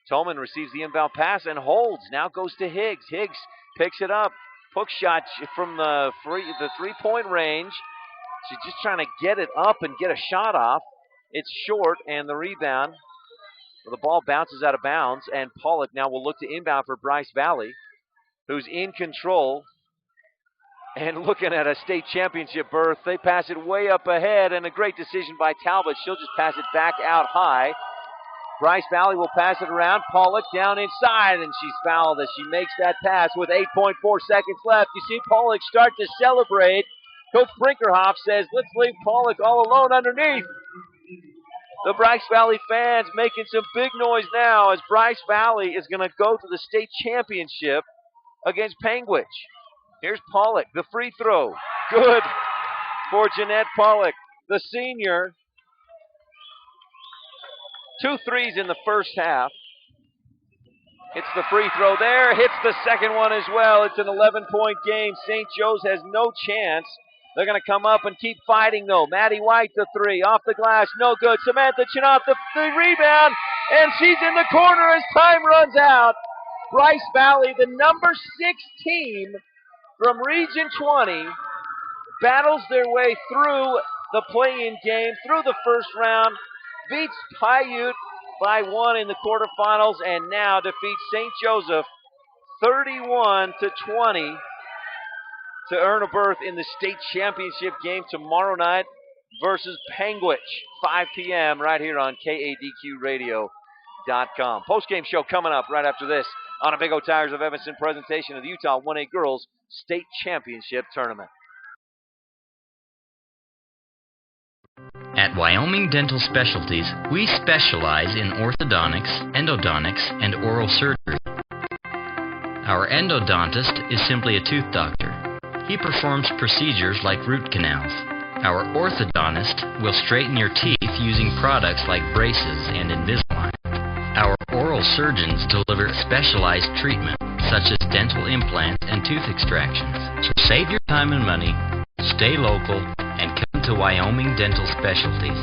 Tolman receives the inbound pass and holds. Now goes to Higgs. Higgs picks it up. Hook shot from the three-point range. She's just trying to get it up and get a shot off. It's short, and the rebound. The ball bounces out of bounds, and Pollock now will look to inbound for Bryce Valley, who's in control and looking at a state championship berth. They pass it way up ahead, and a great decision by Talbot. She'll just pass it back out high. Bryce Valley will pass it around. Pollock down inside, and she's fouled as she makes that pass with 8.4 seconds left. You see Pollock start to celebrate. Coach Brinkerhoff says, let's leave Pollock all alone underneath. The Bryce Valley fans making some big noise now as Bryce Valley is going to go to the state championship against Panguitch. Here's Pollock, the free throw. Good for Jeanette Pollock, the senior. 2 threes in the first half. Hits the free throw there, hits the second one as well. It's an 11-point game. St. Joe's has no chance. They're going to come up and keep fighting, though. Maddie White, the three, off the glass, no good. Samantha Chinoff, the rebound, and she's in the corner as time runs out. Bryce Valley, the number 6 team from Region 20, battles their way through the play-in game, through the first round, beats Paiute by 1 in the quarterfinals, and now defeats St. Joseph 31-20 to earn a berth in the state championship game tomorrow night versus Panguitch, 5 p.m. right here on KADQRadio.com. Post-game show coming up right after this on a Big O Tires of Evanston presentation of the Utah 1A Girls State Championship Tournament. At Wyoming Dental Specialties, we specialize in orthodontics, endodontics, and oral surgery. Our endodontist is simply a tooth doctor. He performs procedures like root canals. Our orthodontist will straighten your teeth using products like braces and Invisalign. Our oral surgeons deliver specialized treatment, such as dental implants and tooth extractions. So save your time and money, stay local, and come to Wyoming Dental Specialties.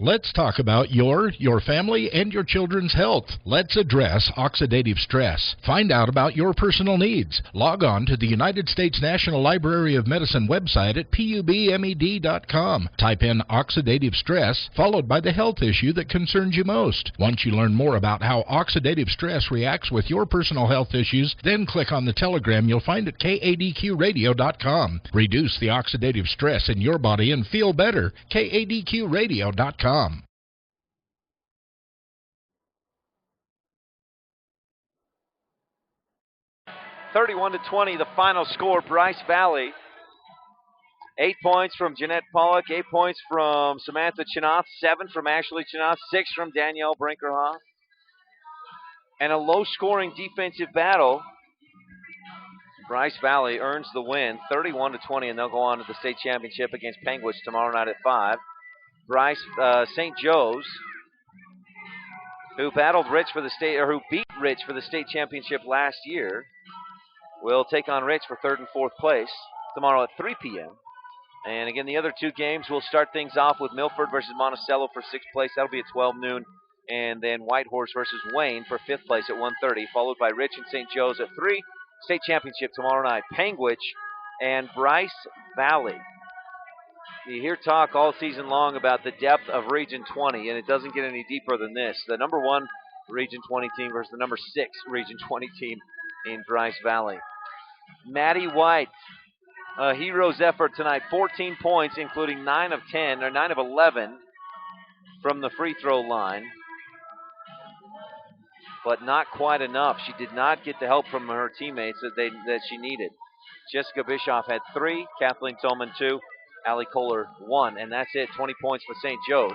Let's talk about your family, and your children's health. Let's address oxidative stress. Find out about your personal needs. Log on to the United States National Library of Medicine website at pubmed.com. Type in oxidative stress, followed by the health issue that concerns you most. Once you learn more about how oxidative stress reacts with your personal health issues, then click on the telegram you'll find at kadqradio.com. Reduce the oxidative stress in your body and feel better. kadqradio.com. 31-20, the final score. Bryce Valley. 8 points from Jeanette Pollock, 8 points from Samantha Chinoff, 7 from Ashley Chinoff, 6 from Danielle Brinkerhoff. And a low-scoring defensive battle. Bryce Valley earns the win, 31-20, and they'll go on to the state championship against Panguitch tomorrow night at 5. St. Joe's, who battled Rich for the state, or who beat Rich for the state championship last year, will take on Rich for 3rd and 4th place tomorrow at 3 p.m. And again, the other 2 games will start things off with Milford versus Monticello for 6th place. That'll be at 12 noon. And then Whitehorse versus Wayne for 5th place at 1:30, followed by Rich and St. Joe's at 3. State championship tomorrow night. Panguitch and Bryce Valley. You hear talk all season long about the depth of Region 20, and it doesn't get any deeper than this. The number 1 Region 20 team versus the number 6 Region 20 team in Bryce Valley. Maddie White, a hero's effort tonight. 14 points, including 9 of 11 from the free throw line. But not quite enough. She did not get the help from her teammates that she needed. Jessica Bischoff had 3, Kathleen Tolman 2, Allie Kohler 1, and that's it. 20 points for St. Joe's.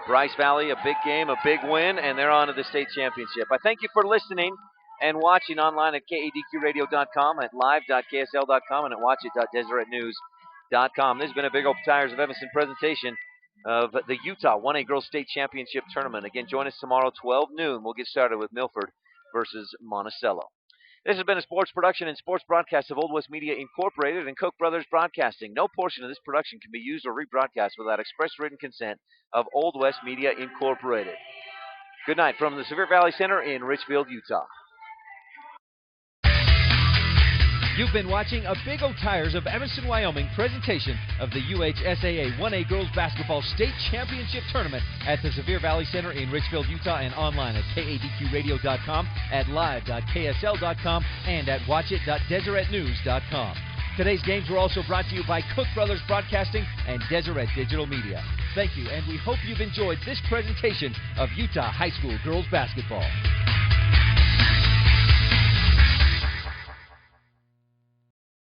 Bryce Valley, a big game, a big win, and they're on to the state championship. I thank you for listening and watching online at kadqradio.com, at live.ksl.com, and at watchit.deseretnews.com. This has been a Big O Tires of Evanston presentation of the Utah 1A Girls State Championship Tournament. Again, join us tomorrow, 12 noon. We'll get started with Milford versus Monticello. This has been a sports production and sports broadcast of Old West Media Incorporated and Koch Brothers Broadcasting. No portion of this production can be used or rebroadcast without express written consent of Old West Media Incorporated. Good night from the Sevier Valley Center in Richfield, Utah. You've been watching a Big O Tires of Evanston, Wyoming presentation of the UHSAA 1A Girls Basketball State Championship Tournament at the Sevier Valley Center in Richfield, Utah, and online at kadqradio.com, at live.ksl.com, and at watchit.deseretnews.com. Today's games were also brought to you by Koch Brothers Broadcasting and Deseret Digital Media. Thank you, and we hope you've enjoyed this presentation of Utah High School Girls Basketball.